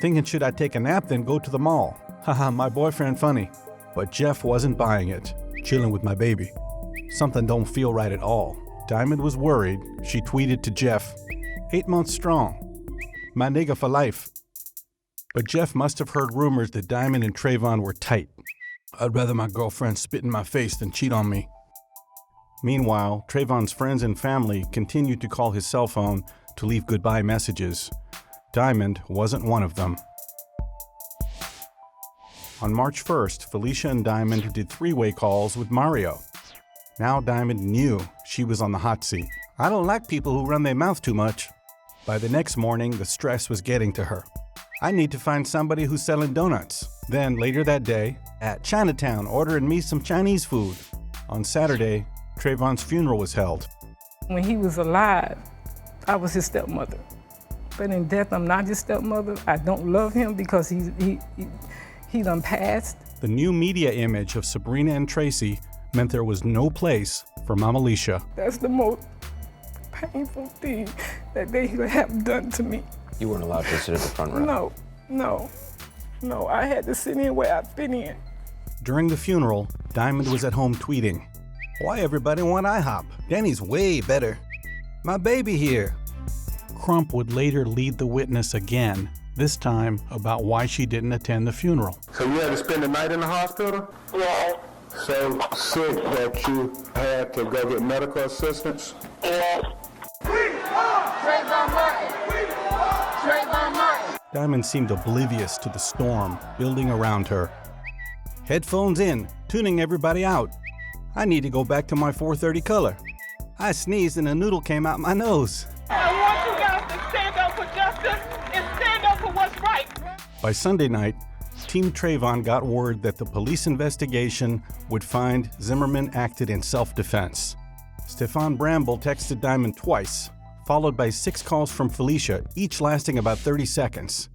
thinking should I take a nap then go to the mall? Haha, my boyfriend funny. But Jeff wasn't buying it, chilling with my baby. Something don't feel right at all. Diamond was worried. She tweeted to Jeff, 8 months strong. My nigga for life. But Jeff must have heard rumors that Diamond and Trayvon were tight. I'd rather my girlfriend spit in my face than cheat on me. Meanwhile, Trayvon's friends and family continued to call his cell phone to leave goodbye messages. Diamond wasn't one of them. On March 1st, Felicia and Diamond did three-way calls with Mario. Now Diamond knew she was on the hot seat. I don't like people who run their mouth too much. By the next morning, the stress was getting to her. I need to find somebody who's selling donuts. Then later that day, at Chinatown, ordering me some Chinese food. On Saturday, Trayvon's funeral was held. When he was alive, I was his stepmother. But in death, I'm not his stepmother. I don't love him because he done passed. The new media image of Sabrina and Tracy meant there was no place for Mama Alicia. That's the most painful thing that they have done to me. You weren't allowed to sit at the front row? No, I had to sit in where I fit in. During the funeral, Diamond was at home tweeting, "Why everybody want IHOP? Danny's way better. My baby here." Crump would later lead the witness again, this time about why she didn't attend the funeral. So you had to spend the night in the hospital? Yeah. So sick that you had to go get medical assistance? Yeah. Trayvon Martin! Trayvon Martin! Diamond seemed oblivious to the storm building around her. Headphones in, tuning everybody out. I need to go back to my 4:30 color. I sneezed and a noodle came out my nose. I want you guys to stand up for justice and stand up for what's right. By Sunday night, Team Trayvon got word that the police investigation would find Zimmerman acted in self-defense. Stefan Bramble texted Diamond twice, followed by 6 calls from Felicia, each lasting about 30 seconds.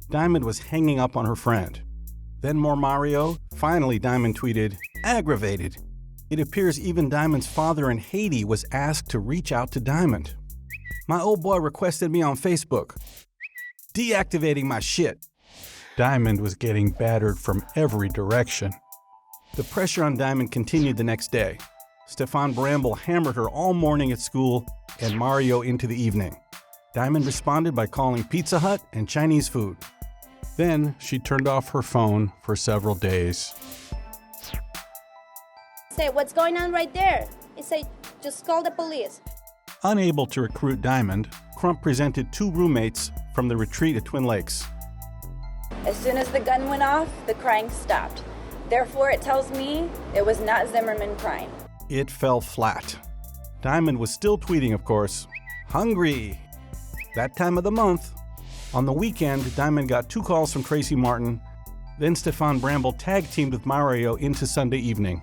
Diamond was hanging up on her friend. Then more Mario. Finally, Diamond tweeted, "Aggravated." It appears even Diamond's father in Haiti was asked to reach out to Diamond. "My old boy requested me on Facebook. Deactivating my shit." Diamond was getting battered from every direction. The pressure on Diamond continued the next day. Stefan Bramble hammered her all morning at school and Mario into the evening. Diamond responded by calling Pizza Hut and Chinese food. Then she turned off her phone for several days. Say, what's going on right there? He said, just call the police. Unable to recruit Diamond, Crump presented 2 roommates from the retreat at Twin Lakes. As soon as the gun went off, the crying stopped. Therefore, it tells me it was not Zimmerman crying. It fell flat. Diamond was still tweeting, of course. Hungry. That time of the month. On the weekend, Diamond got 2 calls from Tracy Martin. Then Stefan Bramble tag-teamed with Mario into Sunday evening.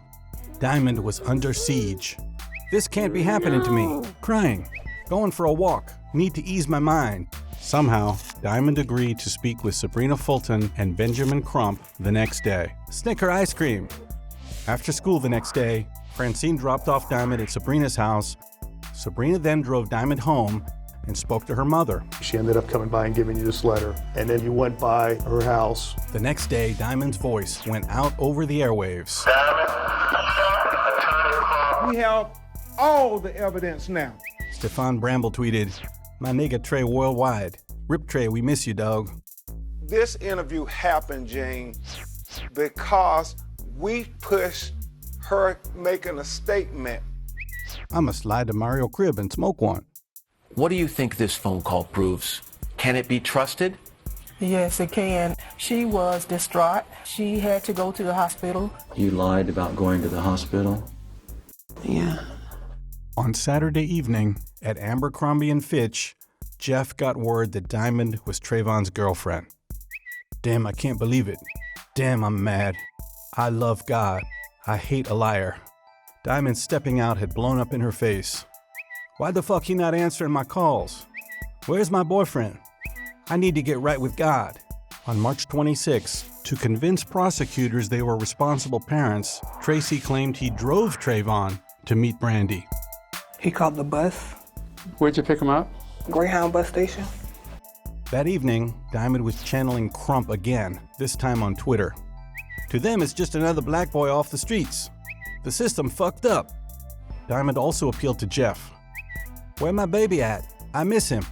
Diamond was under siege. This can't be happening to me. Crying. Going for a walk. Need to ease my mind. Somehow, Diamond agreed to speak with Sabrina Fulton and Benjamin Crump the next day. Snicker ice cream. After school the next day, Francine dropped off Diamond at Sabrina's house. Sabrina then drove Diamond home and spoke to her mother. She ended up coming by and giving you this letter, and then you went by her house. The next day, Diamond's voice went out over the airwaves. We have all the evidence now. Stefan Bramble tweeted, "My nigga Trey worldwide. Rip Trey, we miss you, dog." This interview happened, Gene, because we pushed her making a statement. I'ma slide to Mario crib and smoke one. What do you think this phone call proves? Can it be trusted? Yes, it can. She was distraught. She had to go to the hospital. You lied about going to the hospital? Yeah. On Saturday evening, at Abercrombie & Fitch, Jeff got word that Diamond was Trayvon's girlfriend. Damn, I can't believe it. Damn, I'm mad. I love God. I hate a liar. Diamond stepping out had blown up in her face. Why the fuck he not answering my calls? Where's my boyfriend? I need to get right with God. On March 26, to convince prosecutors they were responsible parents, Tracy claimed he drove Trayvon to meet Brandy. He called the bus. Where'd you pick him up? Greyhound bus station. That evening, Diamond was channeling Crump again, this time on Twitter. To them, it's just another black boy off the streets. The system fucked up. Diamond also appealed to Jeff. Where my baby at? I miss him.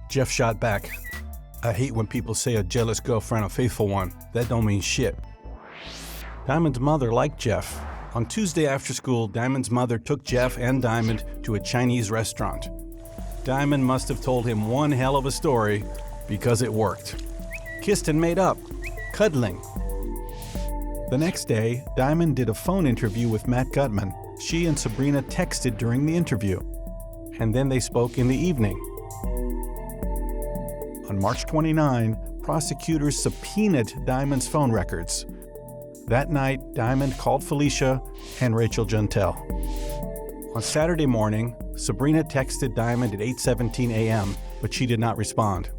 Jeff shot back. I hate when people say a jealous girlfriend a faithful one. That don't mean shit. Diamond's mother liked Jeff. On Tuesday after school, Diamond's mother took Jeff and Diamond to a Chinese restaurant. Diamond must have told him one hell of a story because it worked. Kissed and made up. Cuddling. The next day, Diamond did a phone interview with Matt Gutman. She and Sabrina texted during the interview, and then they spoke in the evening. On March 29, prosecutors subpoenaed Diamond's phone records. That night, Diamond called Felicia and Rachel Juntel. On Saturday morning, Sabrina texted Diamond at 8:17 a.m., but she did not respond.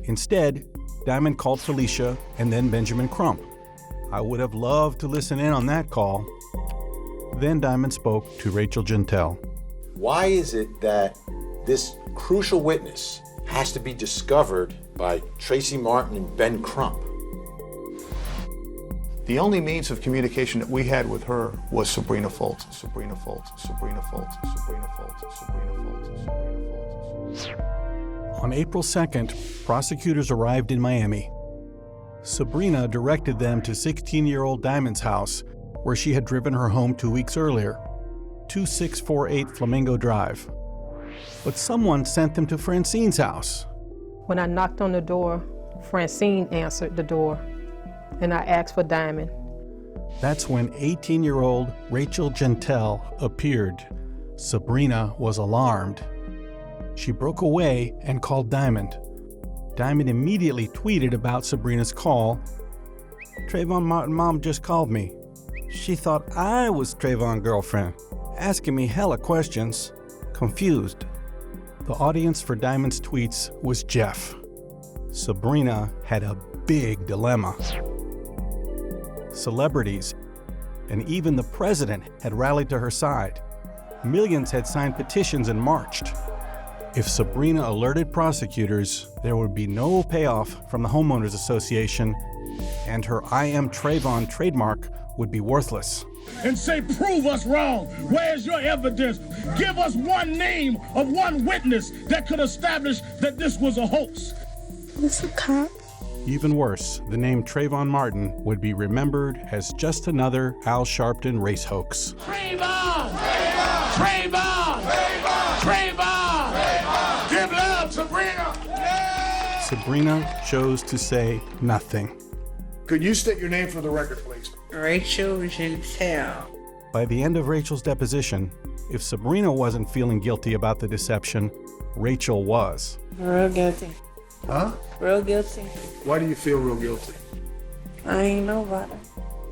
Instead, Diamond called Felicia and then Benjamin Crump. I would have loved to listen in on that call. Then Diamond spoke to Rachel Juntel. Why is it that this crucial witness has to be discovered by Tracy Martin and Ben Crump? The only means of communication that we had with her was Sabrina Fulton, Sabrina Fulton, Sabrina Fulton, Sabrina Fulton, Sabrina Fulton, Sabrina Fulton. On April 2nd, prosecutors arrived in Miami. Sabrina directed them to 16-year-old Diamond's house, where she had driven her home 2 weeks earlier, 2648 Flamingo Drive. But someone sent them to Francine's house. When I knocked on the door, Francine answered the door, and I asked for Diamond. That's when 18-year-old Rachel Juntel appeared. Sabrina was alarmed. She broke away and called Diamond. Diamond immediately tweeted about Sabrina's call. Trayvon Martin mom just called me. She thought I was Trayvon's girlfriend, asking me hella questions, confused. The audience for Diamond's tweets was Jeff. Sabrina had a big dilemma. Celebrities, and even the president had rallied to her side. Millions had signed petitions and marched. If Sabrina alerted prosecutors, there would be no payoff from the Homeowners Association, and her I Am Trayvon trademark would be worthless. And say, prove us wrong. Where's your evidence? Give us one name of one witness that could establish that this was a hoax. It's a cop. Even worse, the name Trayvon Martin would be remembered as just another Al Sharpton race hoax. Trayvon! Trayvon! Trayvon! Trayvon! Sabrina chose to say nothing. Could you state your name for the record, please? Rachel Gentile. By the end of Rachel's deposition, if Sabrina wasn't feeling guilty about the deception, Rachel was. Real guilty. Huh? Real guilty. Why do you feel real guilty? I ain't know about it.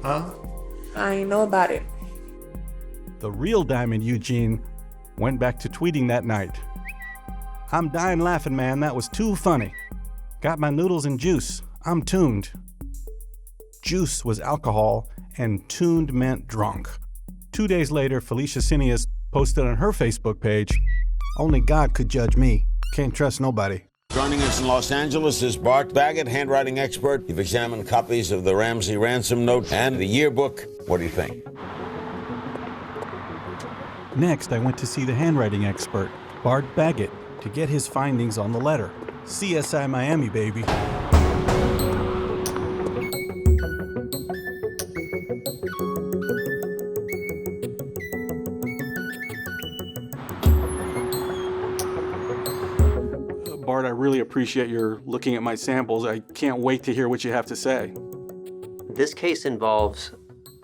Huh? I ain't know about it. The real Diamond Eugene went back to tweeting that night. I'm dying laughing, man. That was too funny. Got my noodles and juice. I'm tuned. Juice was alcohol, and tuned meant drunk. 2 days later, Felicia Cineas posted on her Facebook page, only God could judge me. Can't trust nobody. Joining us in Los Angeles is Bart Baggett, handwriting expert. You've examined copies of the Ramsey ransom note and the yearbook. What do you think? Next, I went to see the handwriting expert, Bart Baggett, to get his findings on the letter. CSI Miami, baby. Bart, I really appreciate your looking at my samples. I can't wait to hear what you have to say. This case involves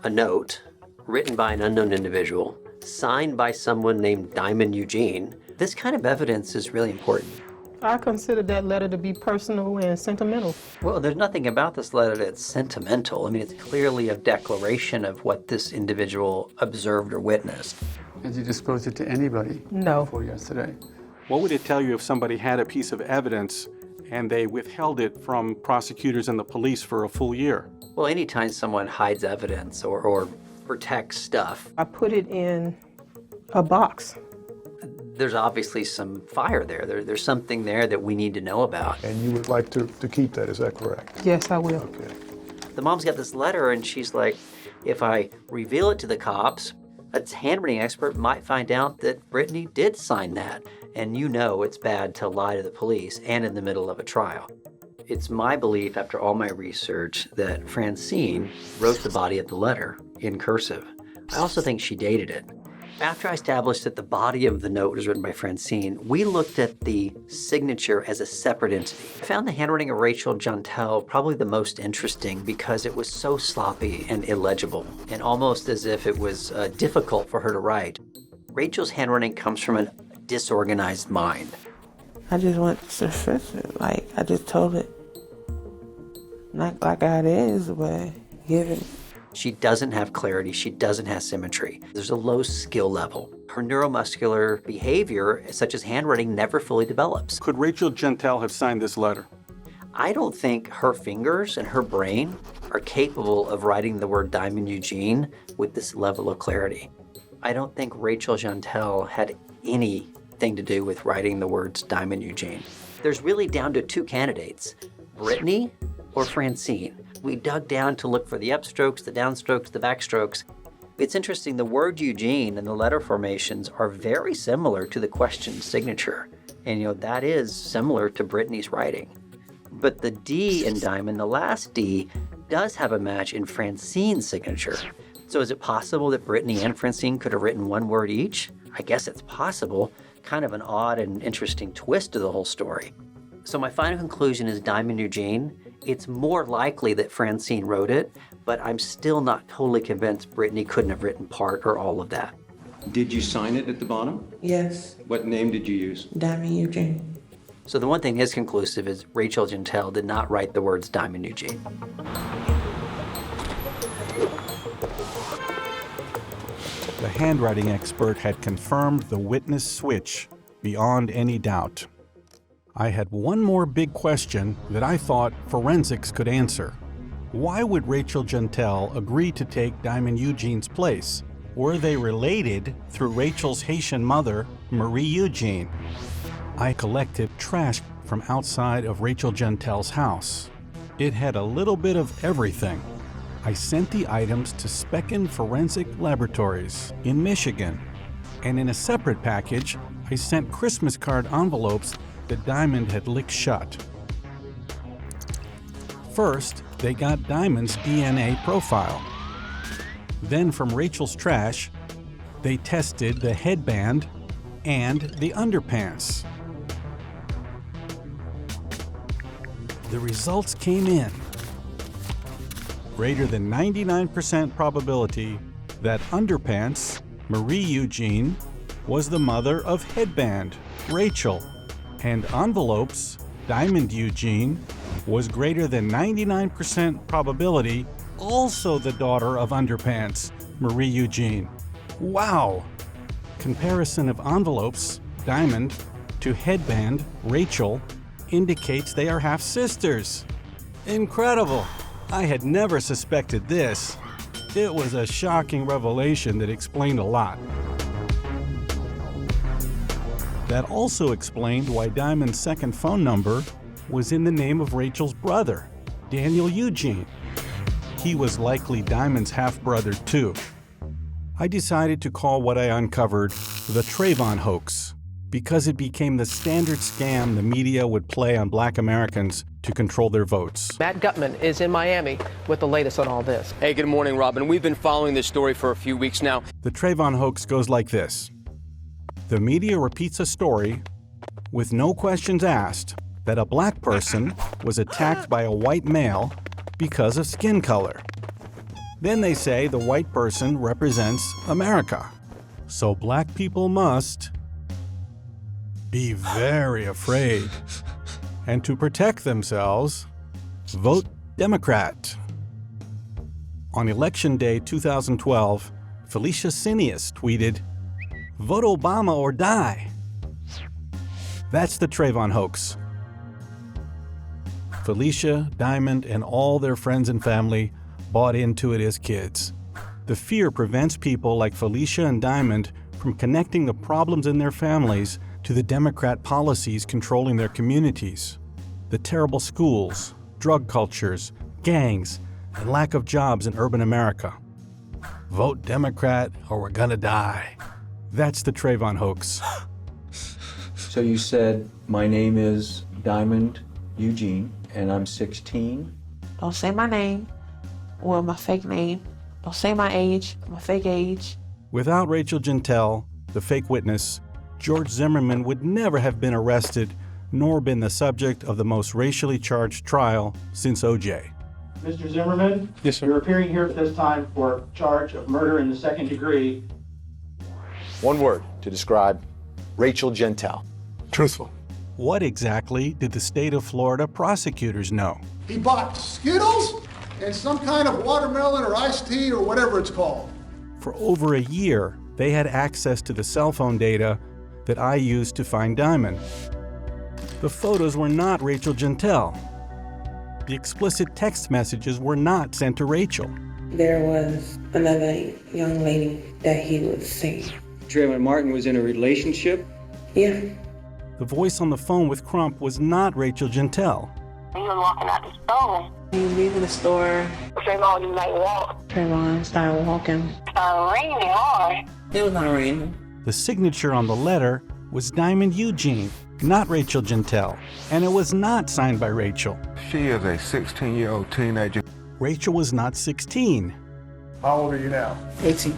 a note written by an unknown individual, signed by someone named Diamond Eugene. This kind of evidence is really important. I consider that letter to be personal and sentimental. Well, there's nothing about this letter that's sentimental. I mean, it's clearly a declaration of what this individual observed or witnessed. Did you disclose it to anybody? No. Before yesterday? What would it tell you if somebody had a piece of evidence and they withheld it from prosecutors and the police for a full year? Well, anytime someone hides evidence or protects stuff, I put it in a box. There's obviously some fire there. There's something there that we need to know about. And you would like to keep that, is that correct? Yes, I will. Okay. The mom's got this letter and she's like, if I reveal it to the cops, a handwriting expert might find out that Brittany did sign that. And you know it's bad to lie to the police and in the middle of a trial. It's my belief, after all my research, that Francine wrote the body of the letter in cursive. I also think she dated it. After I established that the body of the note was written by Francine, we looked at the signature as a separate entity. I found the handwriting of Rachel Gentile probably the most interesting because it was so sloppy and illegible, and almost as if it was difficult for her to write. Rachel's handwriting comes from a disorganized mind. I just went to fix it. Like, I just told it, not like how it is, but given. She doesn't have clarity. She doesn't have symmetry. There's a low skill level. Her neuromuscular behavior, such as handwriting, never fully develops. Could Rachel Gentile have signed this letter? I don't think her fingers and her brain are capable of writing the word Diamond Eugene with this level of clarity. I don't think Rachel Gentile had anything to do with writing the words Diamond Eugene. There's really down to two candidates, Brittany or Francine. We dug down to look for the upstrokes, the downstrokes, the backstrokes. It's interesting, the word Eugene and the letter formations are very similar to the question signature. And that is similar to Brittany's writing. But the D in Diamond, the last D, does have a match in Francine's signature. So is it possible that Brittany and Francine could have written one word each? I guess it's possible. Kind of an odd and interesting twist to the whole story. So my final conclusion is Diamond Eugene. It's more likely that Francine wrote it, but I'm still not totally convinced Brittany couldn't have written part or all of that. Did you sign it at the bottom? Yes. What name did you use? Diamond Eugene. So the one thing is conclusive is Rachel Gentile did not write the words Diamond Eugene. The handwriting expert had confirmed the witness switch beyond any doubt. I had one more big question that I thought forensics could answer. Why would Rachel Gentile agree to take Diamond Eugene's place? Were they related through Rachel's Haitian mother, Marie Eugene? I collected trash from outside of Rachel Gentile's house. It had a little bit of everything. I sent the items to Specken Forensic Laboratories in Michigan. And in a separate package, I sent Christmas card envelopes that Diamond had licked shut. First, they got Diamond's DNA profile. Then from Rachel's trash, they tested the headband and the underpants. the results came in. Greater than 99% probability that Underpants, Marie Eugene, was the mother of Headband, Rachel, and Envelopes, Diamond Eugene, was greater than 99% probability also the daughter of Underpants, Marie Eugene. Wow! Comparison of Envelopes, Diamond, to Headband, Rachel, indicates they are half-sisters. Incredible! I had never suspected this. It was a shocking revelation that explained a lot. That also explained why Diamond's second phone number was in the name of Rachel's brother, Daniel Eugene. He was likely Diamond's half-brother too. I decided to call what I uncovered the Trayvon Hoax, because it became the standard scam the media would play on Black Americans to control their votes. Matt Gutman is in Miami with the latest on all this. Hey, good morning, Robin. We've been following this story for a few weeks now. The Trayvon Hoax goes like this. The media repeats a story with no questions asked that a black person was attacked by a white male because of skin color. Then they say the white person represents America. So black people must be very afraid. And to protect themselves, vote Democrat. On Election Day 2012, Felicia Cineas tweeted, "Vote Obama or die." That's the Trayvon Hoax. Felicia, Diamond, and all their friends and family bought into it as kids. The fear prevents people like Felicia and Diamond from connecting the problems in their families to the Democrat policies controlling their communities. The terrible schools, drug cultures, gangs, and lack of jobs in urban America. Vote Democrat or we're gonna die. That's the Trayvon Hoax. So you said, my name is Diamond Eugene, and I'm 16. Don't say my name or my fake name. Don't say my age, my fake age. Without Rachel Jeantel, the fake witness, George Zimmerman would never have been arrested nor been the subject of the most racially charged trial since O.J. Mr. Zimmerman? Yes, sir. You're appearing here at this time for charge of murder in the second degree. One word to describe Rachel Jeantel. Truthful. What exactly did the state of Florida prosecutors know? He bought Skittles and some kind of watermelon or iced tea or whatever it's called. For over a year, they had access to the cell phone data that I used to find Diamond. The photos were not Rachel Jeantel. The explicit text messages were not sent to Rachel. There was another young lady that he was seeing. Trayvon Martin was in a relationship? Yeah. The voice on the phone with Crump was not Rachel Jeantel. He was walking out the store. He was leaving the store. Trayvon was like, walk. Trayvon started walking. Raining hard. It was not raining. The signature on the letter was Diamond Eugene, not Rachel Jeantel, and it was not signed by Rachel. She is a 16-year-old teenager. Rachel was not 16. How old are you now? 18.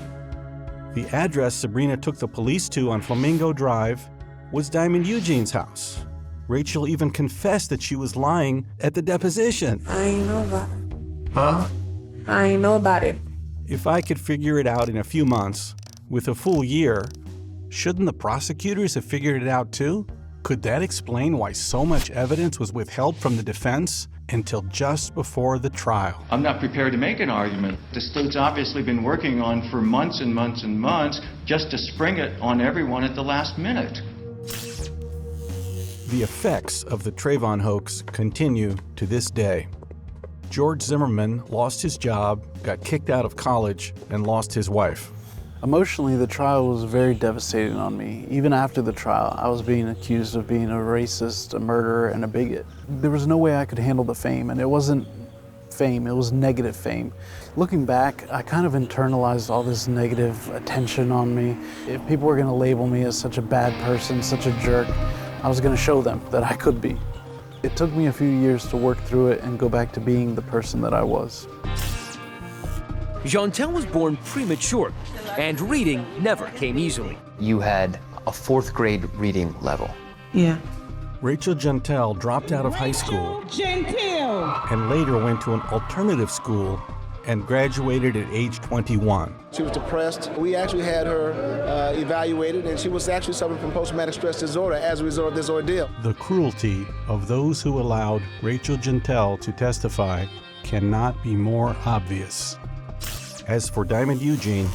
The address Sabrina took the police to on Flamingo Drive was Diamond Eugene's house. Rachel even confessed that she was lying at the deposition. I ain't know about it. Huh? I ain't know about it. If I could figure it out in a few months, with a full year, shouldn't the prosecutors have figured it out too? Could that explain why so much evidence was withheld from the defense until just before the trial? I'm not prepared to make an argument. The state's obviously been working on for months and months and months just to spring it on everyone at the last minute. The effects of the Trayvon hoax continue to this day. George Zimmerman lost his job, got kicked out of college, and lost his wife. Emotionally, the trial was very devastating on me. Even after the trial, I was being accused of being a racist, a murderer, and a bigot. There was no way I could handle the fame, and it wasn't fame, it was negative fame. Looking back, I kind of internalized all this negative attention on me. If people were gonna label me as such a bad person, such a jerk, I was gonna show them that I could be. It took me a few years to work through it and go back to being the person that I was. Jeantel was born premature, and reading never came easily. You had a 4th grade reading level. Yeah. Rachel Gentile dropped out of high school and later went to an alternative school and graduated at age 21. She was depressed. We actually had her evaluated, and she was actually suffering from post-traumatic stress disorder as a result of this ordeal. The cruelty of those who allowed Rachel Gentile to testify cannot be more obvious. As for Diamond Eugene,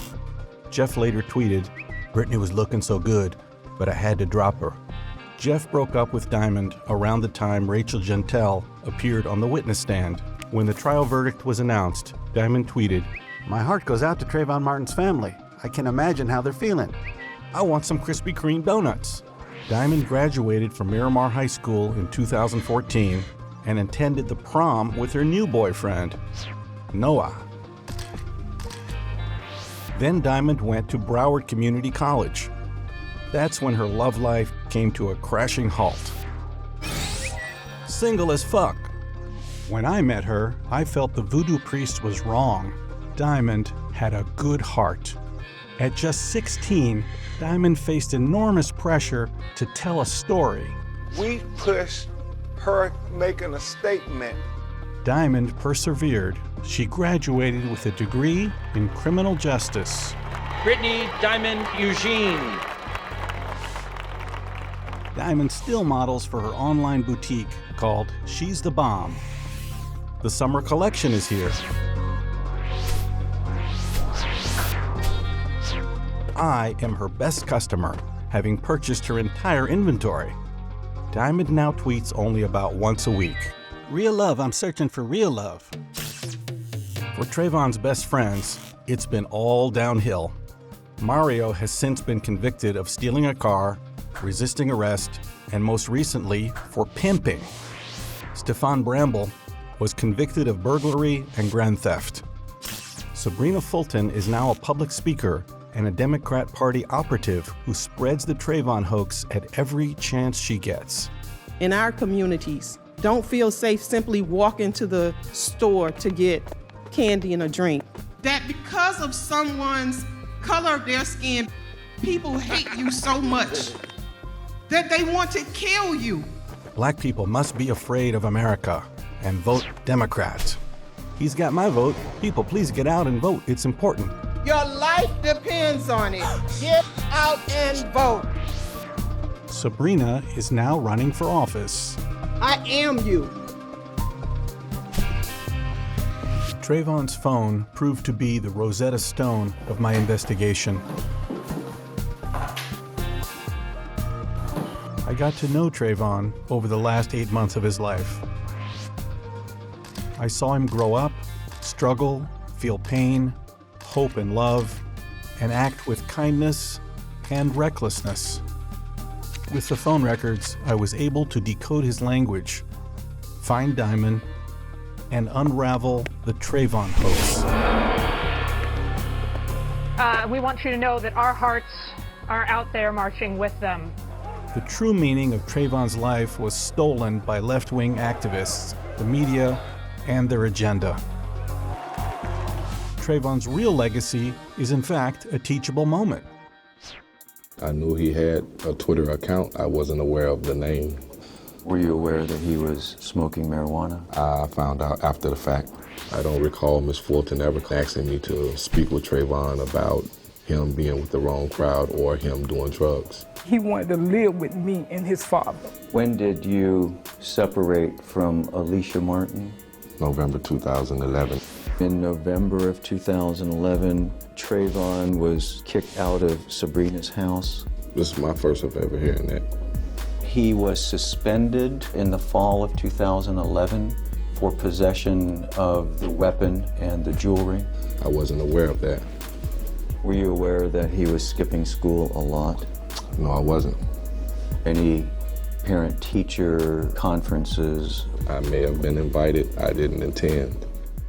Jeff later tweeted, "Brittany was looking so good, but I had to drop her." Jeff broke up with Diamond around the time Rachel Gentile appeared on the witness stand. When the trial verdict was announced, Diamond tweeted, "My heart goes out to Trayvon Martin's family. I can imagine how they're feeling. I want some Krispy Kreme donuts." Diamond graduated from Miramar High School in 2014 and attended the prom with her new boyfriend, Noah. Then Diamond went to Broward Community College. That's when her love life came to a crashing halt. Single as fuck. When I met her, I felt the voodoo priest was wrong. Diamond had a good heart. At just 16, Diamond faced enormous pressure to tell a story. We pushed her making a statement. Diamond persevered. She graduated with a degree in criminal justice. Brittany Diamond Eugene. Diamond still models for her online boutique called She's the Bomb. The summer collection is here. I am her best customer, having purchased her entire inventory. Diamond now tweets only about once a week. "Real love, I'm searching for real love." For Trayvon's best friends, it's been all downhill. Mario has since been convicted of stealing a car, resisting arrest, and most recently, for pimping. Stefan Bramble was convicted of burglary and grand theft. Sabrina Fulton is now a public speaker and a Democrat Party operative who spreads the Trayvon hoax at every chance she gets. In our communities, don't feel safe simply walking to the store to get candy and a drink. That because of someone's color of their skin, people hate you so much that they want to kill you. Black people must be afraid of America and vote Democrat. He's got my vote. People, please get out and vote. It's important. Your life depends on it. Get out and vote. Sabrina is now running for office. I am you. Trayvon's phone proved to be the Rosetta Stone of my investigation. I got to know Trayvon over the last 8 months of his life. I saw him grow up, struggle, feel pain, hope and love, and act with kindness and recklessness. With the phone records, I was able to decode his language, find Diamond, and unravel the Trayvon hoax. We want you to know that our hearts are out there marching with them. The true meaning of Trayvon's life was stolen by left-wing activists, the media, and their agenda. Trayvon's real legacy is in fact a teachable moment. I knew he had a Twitter account. I wasn't aware of the name. Were you aware that he was smoking marijuana? I found out after the fact. I don't recall Ms. Fulton ever asking me to speak with Trayvon about him being with the wrong crowd or him doing drugs. He wanted to live with me and his father. When did you separate from Alicia Martin? November 2011. In November of 2011, Trayvon was kicked out of Sabrina's house. This is my first of ever hearing that. He was suspended in the fall of 2011 for possession of the weapon and the jewelry. I wasn't aware of that. Were you aware that he was skipping school a lot? No, I wasn't. Any parent-teacher conferences? I may have been invited. I didn't attend.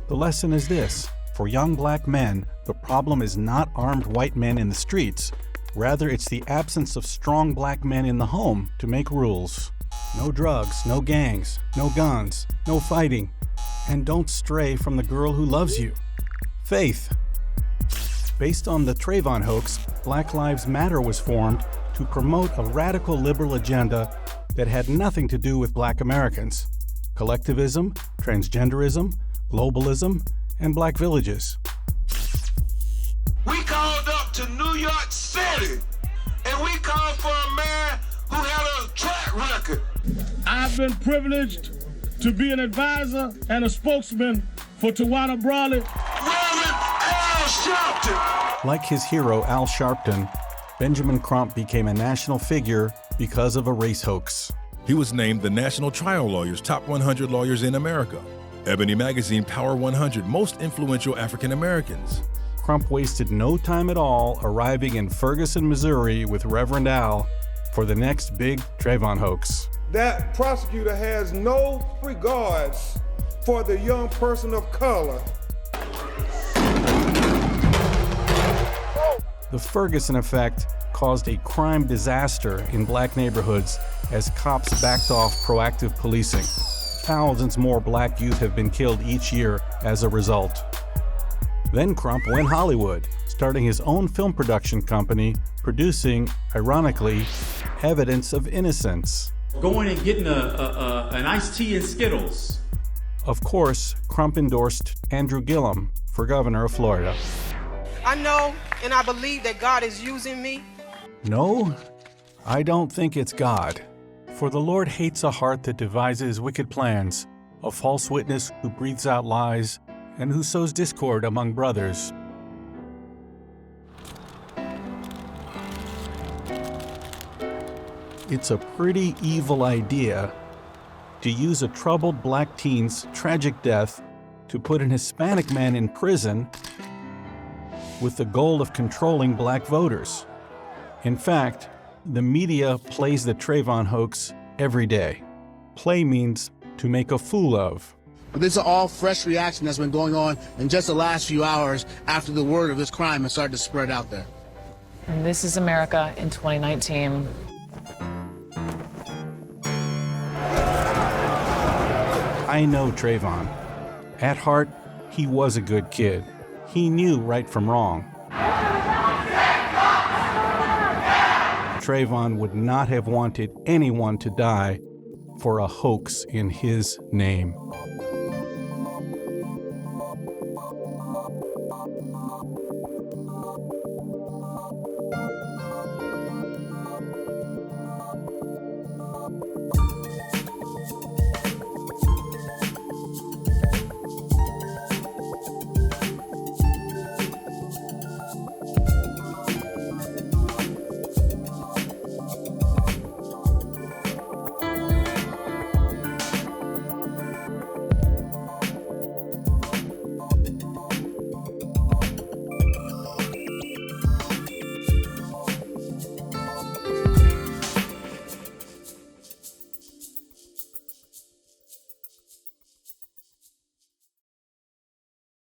The lesson is this: for young black men, the problem is not armed white men in the streets. Rather, it's the absence of strong black men in the home to make rules. No drugs, no gangs, no guns, no fighting. And don't stray from the girl who loves you. Faith. Based on the Trayvon hoax, Black Lives Matter was formed to promote a radical liberal agenda that had nothing to do with Black Americans: collectivism, transgenderism, globalism, and Black villages. We called up to New York City, and we called for a man who had a track record. I've been privileged to be an advisor and a spokesman for Tawana Brawley. Reverend Al Sharpton. Like his hero Al Sharpton, Benjamin Crump became a national figure because of a race hoax. He was named the National Trial Lawyers Top 100 Lawyers in America, Ebony Magazine Power 100 Most Influential African Americans. Crump wasted no time at all arriving in Ferguson, Missouri with Reverend Al for the next big Trayvon hoax. That prosecutor has no regards for the young person of color. The Ferguson effect caused a crime disaster in Black neighborhoods as cops backed off proactive policing. Thousands more Black youth have been killed each year as a result. Then Crump went Hollywood, starting his own film production company, producing, ironically, Evidence of Innocence. Going and getting an iced tea and Skittles. Of course, Crump endorsed Andrew Gillum for governor of Florida. I know and I believe that God is using me. No, I don't think it's God. For the Lord hates a heart that devises wicked plans, a false witness who breathes out lies, and who sows discord among brothers. It's a pretty evil idea to use a troubled Black teen's tragic death to put an Hispanic man in prison with the goal of controlling Black voters. In fact, the media plays the Trayvon hoax every day. Play means to make a fool of. But this is all fresh reaction that's been going on in just the last few hours after the word of this crime has started to spread out there. And this is America in 2019. I know Trayvon. At heart, he was a good kid. He knew right from wrong. Trayvon would not have wanted anyone to die for a hoax in his name.